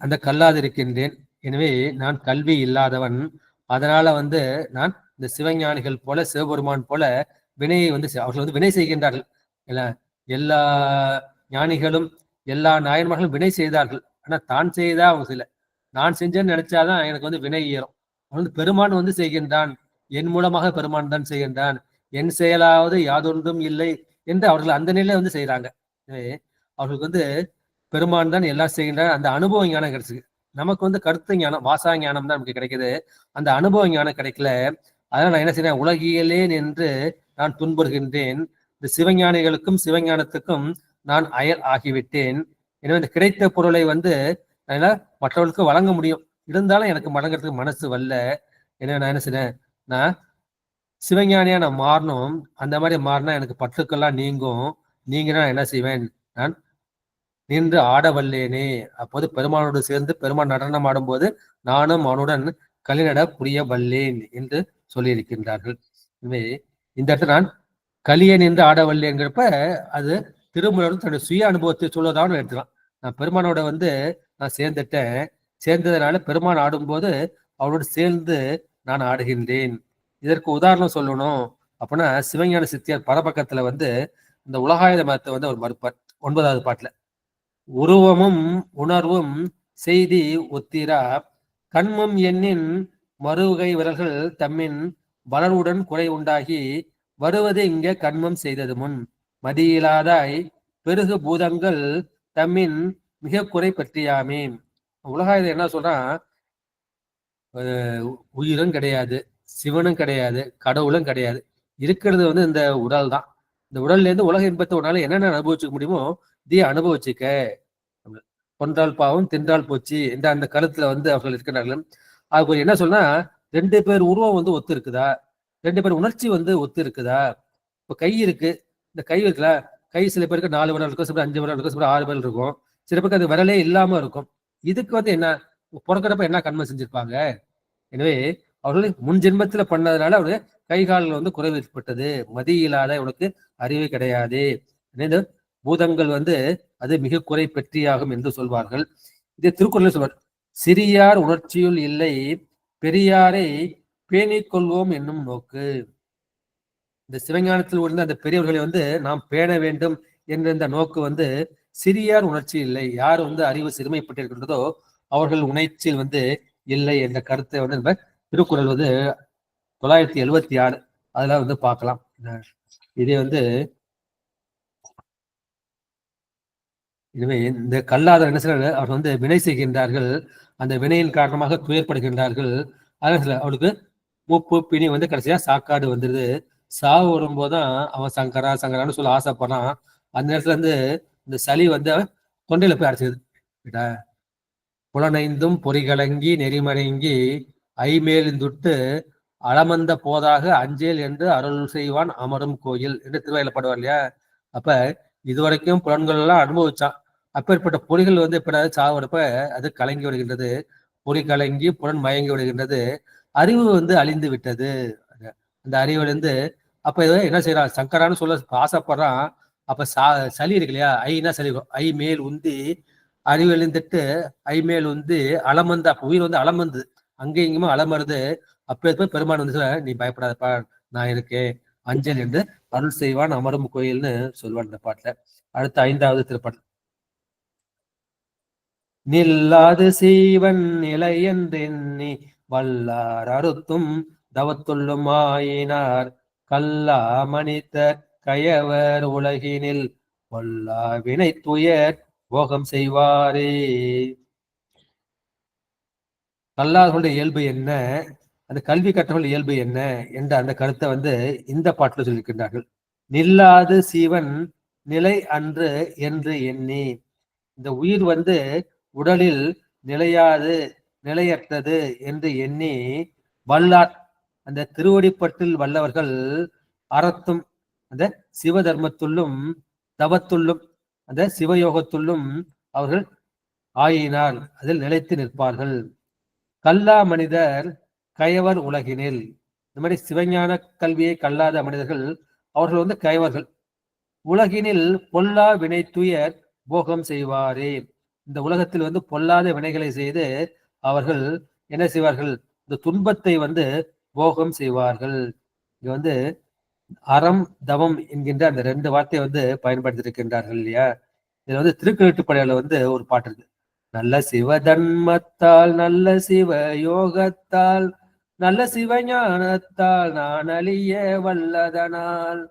Speaker 2: அந்த கல்லாதிருக்கின்றேன். எனவே நான் கல்வி இல்லாதவன். அதனால வந்து நான் இந்த சிவஞானிகள் போல சிவபெருமான் போல வினையை வந்து அவர்கள் வந்து வினை செய்கின்றார்கள். எல்லா ஞானிகளும் எல்லா நாயன்மார்களும் வினை செய்தார்கள். ஆனா தான் செய்தா அவங்க செய்யல. நான் செஞ்சேன்னு நினைச்சாதான் எனக்கு வந்து வினை ஏறும். வந்து பெருமான் வந்து செய்கின்றான், என் மூலமாக பெருமான் தான் செய்கின்றான், என் செயலாவது யாதொன்றும் இல்லை என்று அவர்கள் அந்த நிலையில வந்து செய்யறாங்க. எனவே அவர்களுக்கு வந்து பெருமான் தான் எல்லாம் செய்கின்ற அந்த அனுபவ ஞானம் கிடைச்சிருக்கு. நமக்கு வந்து கருத்து ஞானம், வாசா ஞானம் தான் நமக்கு கிடைக்குது. அந்த அனுபவ ஞானம் கிடைக்கல. அதனால நான் என்ன செய்யறேன், உலகியலேன் என்று நான் துன்புறுகின்றேன். இந்த சிவஞானிகளுக்கும் சிவஞானத்துக்கும் நான் அயல் ஆகிவிட்டேன். எனவே இந்த கிடைத்த பொருளை வந்து மற்றவர்களுக்கு வழங்க முடியும், இருந்தாலும் எனக்கு வழங்குறதுக்கு மனசு வரல. எனவே நான் என்ன செய்றேன், நான் சிவஞானியா நான் மாறணும். அந்த மாதிரி மாறினா எனக்கு பற்றுக்கெல்லாம் நீங்கும். நீங்க நான் என்ன செய்வேன், நான் நின்று ஆட வல்லேனே. அப்போது பெருமானோடு சேர்ந்து பெருமான் நடனம் ஆடும்போது நானும் அவனுடன் கலிநட புரிய வல்லேன் என்று சொல்லியிருக்கின்றார்கள். எனவே இந்த இடத்துல நான் கலியன் என்று ஆட வல்லேங்கிறப்ப அது திருமூலர் தன்னுடைய சுய அனுபவத்தை சொல்வதாகவும் எடுத்துக்கலாம். நான் பெருமானோட வந்து நான் சேர்ந்துட்டேன், சேர்ந்ததுனால பெருமான் ஆடும்போது அவனோடு சேர்ந்து நான் ஆடுகின்றேன். இதற்கு உதாரணம் சொல்லணும் அப்படின்னா, சிவஞான சித்தியார் பரபக்கத்துல வந்து இந்த உலகாயுத மதத்தை வந்து அவர் மறுப்பார் 9வது பாட்டுல. உருவமும் உணர்வும் செய்தி ஒத்திரா கண்மும் எண்ணின் மறுகை விரல்கள் தம்மின் வளர்வுடன் குறை உண்டாகி வருவது இங்க கண்மம் செய்தது முன் மதியிலாதாய் பெருகு பூதங்கள் தம்மின் மிக குறை பற்றியாமே. உலகாயுதம் என்ன சொல்றான், உயிரும் கிடையாது, சிவனும் கிடையாது, கடவுளும் கிடையாது, இருக்கிறது வந்து இந்த உடல் தான். இந்த உடல்ல இருந்து உலக இன்பத்தை உடனால என்னென்ன அனுபவிச்சுக்க முடியுமோ இதையே அனுபவிச்சுக்க. கொன்றால் பாவம் தின்றால் போச்சு என்ற அந்த கருத்துல வந்து அவர்கள் இருக்கிறார்கள். அது என்ன சொன்னா, 2 பேர் உருவம் வந்து ஒத்து இருக்குதா, 2 பேர் உணர்ச்சி வந்து ஒத்து இருக்குதா. இப்ப கை இருக்கு, இந்த கை இருக்குல்ல, கை சில பேருக்கு 4 விரல் இருக்கும், சில பேர் 5 விரல் இருக்கும், சில பேர் 6 விரல் இருக்கும், சில பேருக்கு அது விரலே இல்லாம இருக்கும். இதுக்கு வந்து என்ன, பிறக்கிறப்ப என்ன கண்மை செஞ்சிருப்பாங்க. எனவே அவர்கள் முன் ஜென்மத்துல பண்ணதுனால அவருடைய கை கால்கள் வந்து குறைவு ஏற்பட்டது. மதி இல்லாத உனக்கு அறிவு கிடையாது. பூதங்கள் வந்து அது மிக குறை பெற்றியாகும் என்று சொல்வார்கள். இதை திருக்குறள் சொல்வார், சிறியார் உணர்ச்சியுள் இல்லை பெரியாரை பேணிக் கொள்வோம் என்னும் நோக்கு. இந்த சிவஞானத்தில் உள்ள அந்த பெரியவர்களை வந்து நாம் பேண வேண்டும் என்ற இந்த நோக்கு வந்து சிறியார் உணர்ச்சி இல்லை, யார் வந்து அறிவு சிறுமைப்பட்டிருக்கின்றதோ அவர்கள் உணர்ச்சியில் வந்து இல்லை என்ற கருத்தை வந்து நம்ம திருக்குறள் வந்து 976 அதுல வந்து பார்க்கலாம். இதே வந்து எனவே இந்த கல்லாதவர் என்ன செய்யறாரு, அவர் வந்து வினை செய்கின்றார்கள், அந்த வினையின் காரணமாக துயர்படுகின்றார்கள். அதனால அவளுக்கு மூப்பு பிணி வந்து கடைசியா சாக்காடு வந்துடுது. சாவு வரும்போதுதான் அவன் சங்கரா சங்கரான்னு சொல்ல ஆசைப்படுறான். அந்த நேரத்துல வந்து இந்த சளி வந்து தொண்டையில போய் அடைச்சிது. புலனைந்தும் பொறிகலங்கி நெறிமடங்கி ஐமேலிந்துட்டு அளமந்த போதாக அஞ்சேல் என்று அருள் செய்வான் அமரும் கோயில் என்று திருவாயில பாடுவார் இல்லையா. அப்ப இதுவரைக்கும் புலன்கள் எல்லாம் அனுபவிச்சான். அப்பேற்பட்ட பொறிகள் வந்து எப்ப சாவரப்ப அது கலங்கி விடுகின்றது, பொறி கலங்கி புலன் மயங்கி விடுகின்றது, அறிவு வந்து அழிந்து விட்டது. அந்த அறிவுலேருந்து அப்ப என்ன செய்யறான், சங்கரான்னு சொல்ல ஆசைப்படுறான். அப்ப சளி இருக்கு இல்லையா, ஐனா சளி, ஐ மேல் உந்தி அறிவு எழுந்துட்டு ஐ மேல் வந்து அலமந்து, அப்ப உயிர் வந்து அலமந்து அங்கே இங்குமா அலமருது. அப்ப பெருமான் வந்து நீ பயப்படாதப்பா, நான் இருக்கேன், அஞ்சல் என்று அருள் செய்வான் அமரும் கோயில்னு சொல்வான் இந்த பாட்டுல. அடுத்த 5வது திருப்பாட்டு, நில்லாது செய்வன் நிலை என்றெண்ணி வல்லார் அறுத்தும் தவத்துள்ளும் ஆயினார் கல்லா மனிதர் கயவர் உலகினில் பொல்லா வினை துயர் போகம் செய்வாரே. கல்லாதவர்களுடைய இயல்பு என்ன, அந்த கல்வி கற்றவர்கள் இயல்பு என்ன என்ற அந்த கருத்தை வந்து இந்த பாட்டில் சொல்லியிருக்கின்றார்கள். நில்லாது சீவன் நிலை அன்று என்று எண்ணி, இந்த உயிர் வந்து உடலில் நிலையாது நிலையற்றது என்று எண்ணி வல்லார், அந்த திருவடிப்பட்டில் வல்லவர்கள் அறத்தும் அந்த சிவ தர்மத்துள்ளும் தவத்துள்ளும் அந்த சிவயோகத்துள்ளும் அவர்கள் ஆயினார், அதில் நிலைத்து நிற்பார்கள். கல்லா மனிதர் கயவர் உலகினில், இந்த மாதிரி சிவஞான கல்வியை கல்லாத மனிதர்கள் அவர்கள் வந்து கயவர்கள். உலகினில் பொல்லா வினை துயர் போகம் செய்வாரே, இந்த உலகத்தில் வந்து பொல்லாத வினைகளை செய்து அவர்கள் என்ன செய்வார்கள், இந்த துன்பத்தை வந்து போகம் செய்வார்கள். இங்க வந்து அறம் தவம் என்கின்ற அந்த 2 வார்த்தையை வந்து பயன்படுத்தி இருக்கின்றார்கள் இல்லையா. இதுல வந்து திருக்கழுட்டுப்படையில வந்து ஒரு பாட்டு இருக்கு. நல்ல சிவதன்மத்தால் நல்ல சிவ யோகத்தால் நல்ல சிவஞானத்தால் நான் அழிய வல்லதனால்.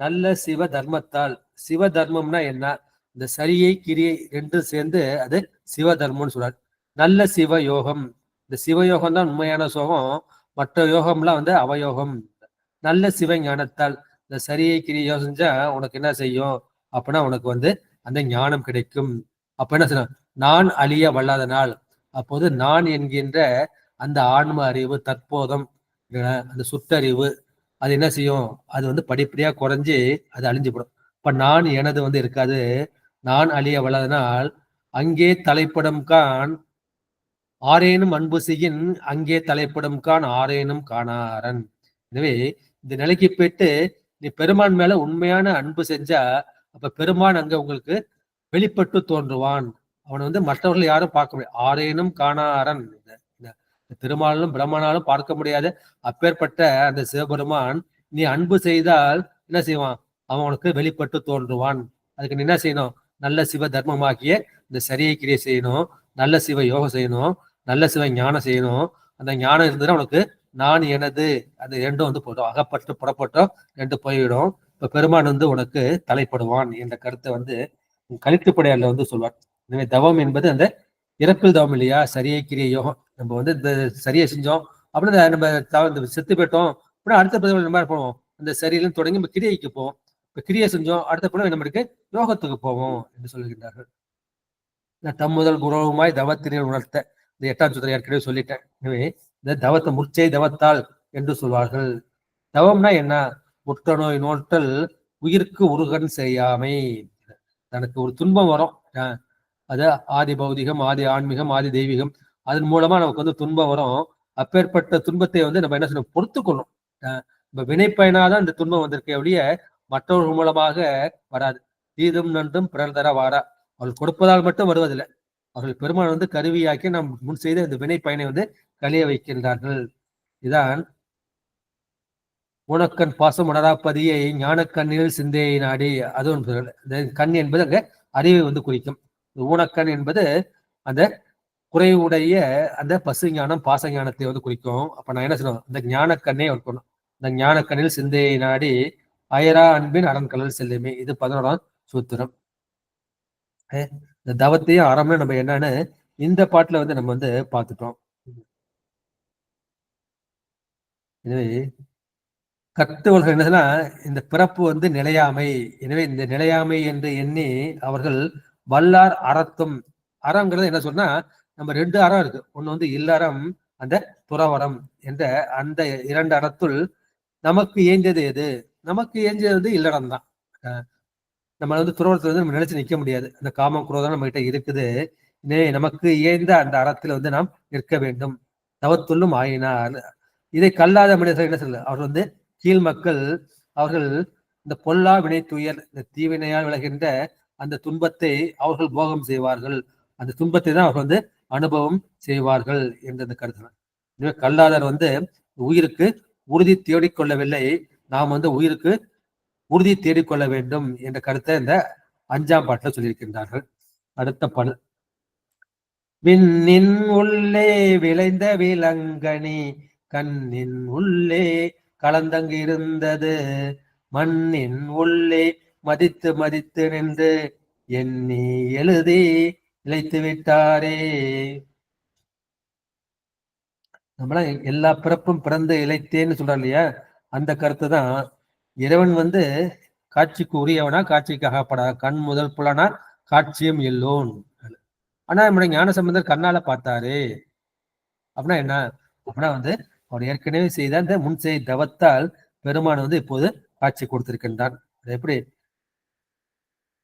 Speaker 2: நல்ல சிவ தர்மத்தால், சிவ தர்மம்னா என்ன, இந்த சரியை கிரியை 2 சேர்ந்து அது சிவ தர்மம்னு சொல்றாரு. நல்ல சிவ யோகம், இந்த சிவயோகம் தான் உண்மையான சோகம், மற்ற யோகம்லாம் வந்து அவயோகம். நல்ல சிவ ஞானத்தால், இந்த சரியை கிரியை யோகம் செஞ்சா உனக்கு என்ன செய்யும் அப்படின்னா உனக்கு வந்து அந்த ஞானம் கிடைக்கும். அப்ப என்ன செய்யணும், நான் அழிய வல்லாதனால், அப்போது நான் என்கின்ற அந்த ஆன்ம அறிவு தற்போதம் அந்த சுட்டறிவு அது என்ன செய்யும், அது வந்து படிப்படியா குறைஞ்சு அது அழிஞ்சு போடும். இப்ப நான் எனது வந்து இருக்காது, நான் அழிய வல்லதனால் அங்கே தலைப்படும் கான் ஆரேனும் அன்பு செய்யின் அங்கே தலைப்படும் கான் ஆரேனும் காணாரன். எனவே இந்த நிலைக்கு போயிட்டு நீ பெருமான் மேல உண்மையான அன்பு செஞ்சா அப்ப பெருமான் அங்க உங்களுக்கு வெளிப்பட்டு தோன்றுவான். அவனை வந்து மற்றவர்கள் யாரும் பார்க்க முடியாது. ஆரேனும் காணாரன், திருமாலும் பிரம்மனாலும் பார்க்க முடியாத அப்பேற்பட்ட அந்த சிவபெருமான் நீ அன்பு செய்தால் என்ன செய்வான், அவன் உனக்கு வெளிப்பட்டு தோன்றுவான். அதுக்கு நீ என்ன செய்யணும், நல்ல சிவ தர்மமாகிய இந்த சரியை கிரியை செய்யணும், நல்ல சிவ யோகம் செய்யணும், நல்ல சிவ ஞானம் செய்யணும். அந்த ஞானம் இருந்ததுன்னா உனக்கு நான் எனது அந்த 2 வந்து போயிடும், அகப்பட்டு புறப்பட்டோம் 2 போய்விடும். இப்ப பெருமான் வந்து உனக்கு தலைப்படுவான் என்ற கருத்தை வந்து கலித்துப்படையார்ல வந்து சொல்வார். எனவே தவம் என்பது அந்த இறப்பில் தவம் இல்லையா, சரியை கிரியை யோகம். நம்ம வந்து இந்த சரியை செஞ்சோம் அப்படின்னா நம்ம செத்து போயிட்டோம் அப்படின்னா அடுத்த பதிவு நம்ம போவோம், அந்த சரியிலும் தொடங்கி நம்ம கிரியைக்கு போவோம். இப்ப கிரியை செஞ்சோம் அடுத்த பதிவு நம்மளுக்கு யோகத்துக்கு போவோம் என்று சொல்கின்றார்கள். தம்முதல் குருவுமாய் தவத்தினர் உணர்த்த, இந்த 8ஆம் சூத்திரம் ஏற்கனவே சொல்லிட்டேன். எனவே இந்த தவத்தை முச்சை தவத்தால் என்று சொல்வார்கள். தவம்னா என்ன, உற்ற நோய் நோட்டல் உயிருக்கு உருகன் செய்யாமை. தனக்கு ஒரு துன்பம் வரும், அது ஆதி பௌதிகம் ஆதி ஆன்மீகம் ஆதி தெய்வீகம், அதன் மூலமா நமக்கு வந்து துன்பம் வரும். அப்பேற்பட்ட துன்பத்தை வந்து நம்ம என்ன செய்யணும், பொறுத்துக்கொள்ளும். நம்ம வினைப்பயனாதான் இந்த துன்பம் வந்திருக்க ஒழிய மற்றவர்கள் மூலமாக வராது. தீதும் நன்றும் பிறர் தர வாரா, அவர்கள் கொடுப்பதால் மட்டும் வருவதில்லை, அவர்கள் பெருமாள் வந்து கருவியாக்கி நாம் முன் செய்த இந்த வினை பயனை வந்து கழிய வைக்கின்றார்கள். இதான் ஊனக்கண் பாசம் உணராப்பதியை ஞானக்கண்ணில் சிந்தையை நாடி. அது ஒன்று, கண் என்பது அங்க அறிவை வந்து குறிக்கும். ஊனக்கண் என்பது அந்த குறைவுடைய அந்த பசு ஞானம் பாச ஞானத்தை வந்து குறிக்கும். அப்ப நான் என்ன சொல்லணும், இந்த ஞானக்கண்ணே இருக்கணும். இந்த ஞானக்கண்ணில் சிந்தையை நாடி அயரா அன்பின் அரண்கடல் செல்லுமே. இது 11ஆம் சூத்திரம். இந்த தவத்தையும் அறம்னு நம்ம என்னன்னு இந்த பாட்டுல வந்து நம்ம வந்து பார்த்துட்டோம். எனவே கற்றவர்கள் என்னதுன்னா, இந்த பிறப்பு வந்து நிலையாமை, எனவே இந்த நிலையாமை என்று எண்ணி அவர்கள் வல்லார் அறத்தும். அறங்கிறது என்ன சொன்னா, நம்ம 2 அறம் இருக்கு. ஒண்ணு வந்து இல்லறம், அந்த துறவரம் என்ற அந்த 2 அறத்துள் நமக்கு ஏஞ்சது எது, நமக்கு ஏஞ்சது இல்லறம் தான். நம்ம வந்து துறவரத்துல வந்து நம்ம நினைச்சு நிற்க முடியாது, அந்த காமம் குரோதம் நம்ம கிட்ட இருக்குது. நமக்கு ஏந்த அந்த அறத்துல வந்து நாம் நிற்க வேண்டும். தவத்துள்ளும் ஆயினார். இதை கல்லாத மனிதர்கள் என்ன சொல்ல, அவர் வந்து கீழ் மக்கள், அவர்கள் இந்த பொல்லா வினை துயர், இந்த தீவினையால் விளைகின்ற அந்த துன்பத்தை அவர்கள் போகம் செய்வார்கள். அந்த துன்பத்தை தான் அவர்கள் வந்து அனுபவம் செய்வார்கள் என்ற அந்த கருத்து. கல்லாதவர் வந்து உயிருக்கு உறுதி தேடிக்கொள்ளவில்லை, நாம் வந்து உயிருக்கு உறுதி தேடிக்கொள்ள வேண்டும் என்ற கருத்தை இந்த 5ஆம் பாட்டில் சொல்லியிருக்கின்றார்கள். அடுத்த பாடல். விண்ணின் உள்ளே விளைந்த விலங்கனி கண்ணின் உள்ளே கலந்தங்கு இருந்தது மண்ணின் உள்ளே மதித்து மதித்து நின்று எண்ணி எழுதி இழைத்து விட்டாரே. நம்மள எல்லா பிறப்பும் பிறந்து இழைத்தேன்னு சொல்றாரு இல்லையா, அந்த கருத்து தான். இறைவன் வந்து காட்சிக்கு உரியவனா, காட்சிக்கு அகப்படா, கண் முதல் புலனா காட்சியும் எல்லோன். ஆனா நம்முடைய ஞானசம்பந்தர் கண்ணால பார்த்தாரு அப்படின்னா என்ன? அப்படின்னா வந்து அவர் ஏற்கனவே செய்த அந்த முன் செய் தவத்தால் பெருமான் வந்து இப்போது காட்சி கொடுத்திருக்கின்றான். அது எப்படி?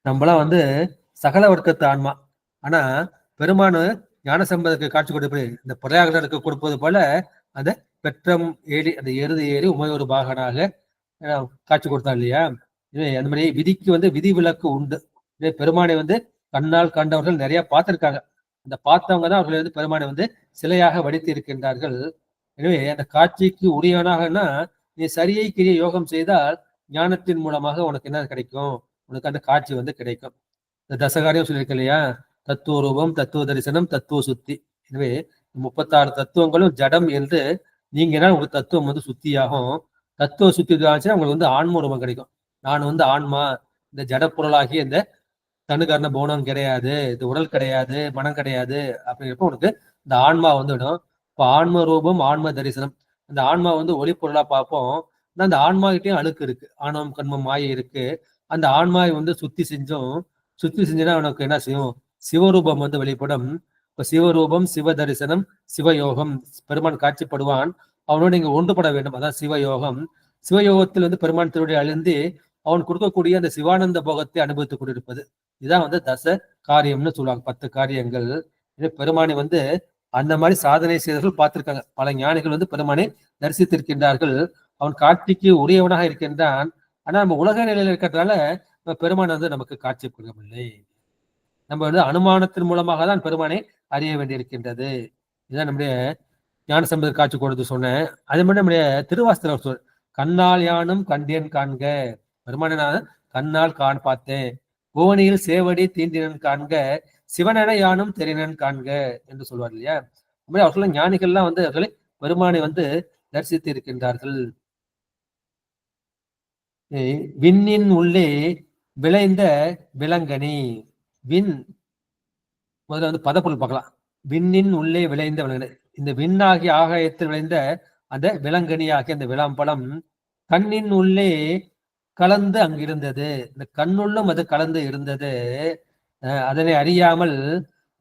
Speaker 2: நம்மளாம் வந்து சகல வர்க்கத்து ஆன்மா. ஆனா பெருமானு ஞானசம்பந்தருக்கு காட்சி கொடுப்பது இந்த பிரயாகருக்கு கொடுப்பது போல அந்த பெற்றம் ஏறி அந்த எருது ஏறி உமையொரு பாகனாக காட்சி கொடுத்தார் இல்லையா? அந்த மாதிரி விதிக்கு வந்து விதி விலக்கு உண்டு. பெருமானை வந்து கண்ணால் கண்டவர்கள் நிறைய பார்த்திருக்காங்க. அந்த பார்த்தவங்க தான் அவர்கள் வந்து பெருமானை வந்து சிலையாக வடித்து இருக்கின்றார்கள். எனவே அந்த காட்சிக்கு உரியவனாகனா நீ சரியை கிரிய யோகம் செய்தால் ஞானத்தின் மூலமாக உனக்கு என்ன கிடைக்கும்? உனக்கு அந்த காட்சி வந்து கிடைக்கும். இந்த தசகாரியம் சொல்லியிருக்க இல்லையா, தத்துவ ரூபம், தத்துவ தரிசனம், தத்துவ சுத்தி. எனவே 36 தத்துவங்களும் ஜடம் என்று நீங்கன்னா உங்களுக்கு தத்துவம் வந்து சுத்தியாகும். தத்துவ சுத்தி ஆச்சுன்னா உங்களுக்கு வந்து ஆன்ம ரூபம் கிடைக்கும். நான் வந்து ஆன்மா, இந்த ஜட பொருளாகி இந்த தனுகரண போனம் கிடையாது, இது உடல் கிடையாது, மனம் கிடையாது அப்படிங்கிறப்ப உனக்கு இந்த ஆன்மா வந்துடும். இப்போ ஆன்ம ரூபம், ஆன்ம தரிசனம். அந்த ஆன்மா வந்து ஒளி பொருளா பார்ப்போம். அந்த ஆன்மா கிட்டேயும் அழுக்கு இருக்கு, ஆணவம் கண்மம் மாயை இருக்கு. அந்த ஆன்மாவை வந்து சுத்தி செஞ்சுன்னா உனக்கு என்ன செய்யும்? சிவரூபம் வந்து வெளிப்படும். இப்ப சிவரூபம், சிவ தரிசனம், சிவயோகம். பெருமான் காட்சிப்படுவான், அவனோடு நீங்க ஒன்றுபட வேண்டும். அதான் சிவயோகம். சிவயோகத்தில் வந்து பெருமான் திருவடி அழிந்து அவன் கொடுக்கக்கூடிய அந்த சிவானந்த போகத்தை அனுபவித்துக் கொண்டிருப்பது. இதுதான் வந்து தச காரியம்னு சொல்லுவாங்க. 10 காரியங்கள். பெருமானை வந்து அந்த மாதிரி சாதனை செய்தவர்கள் பார்த்திருக்காங்க. பல ஞானிகள் வந்து பெருமானை தரிசித்திருக்கின்றார்கள். அவன் காட்சிக்கு உரியவனாக இருக்கின்றான். ஆனா நம்ம உலக நிலையில இருக்கிறதுனால பெருமான் வந்து நமக்கு காட்சி கொடுக்கவில்லை. நம்ம வந்து அனுமானத்தின் மூலமாக தான் பெருமானை அறிய வேண்டியிருக்கின்றது. இதுதான் நம்முடைய ஞானசம்பந்தர் காட்சி கொடுத்து சொன்னேன். அதே மாதிரி நம்முடைய திருவாசகர் சொல், கண்ணால் யானும் கண்டேன் காண்க. பெருமானை நான் கண்ணால் பார்த்தேன். புவனியில் சேவடி தீண்டினன் காண்க, சிவனென யானும் தெரினன் காண்க என்று சொல்வார் இல்லையா? அவர்கள் ஞானிகள்லாம் வந்து அவர்களை பெருமானை வந்து தரிசித்து இருக்கின்றார்கள். விண்ணின் உள்ளே விளைந்த விலங்கனி. விண் முதல்ல வந்து பதப்பொருள் பார்க்கலாம். விண்ணின் உள்ளே விளைந்த விலங்கனி. இந்த விண்ணாகிய ஆகாயத்தில் விளைந்த அந்த விலங்கனி ஆகிய அந்த விளாம்பழம் கண்ணின் உள்ளே கலந்து அங்கிருந்தது. இந்த கண்ணுள்ளும் அது கலந்து இருந்தது. அதனை அறியாமல்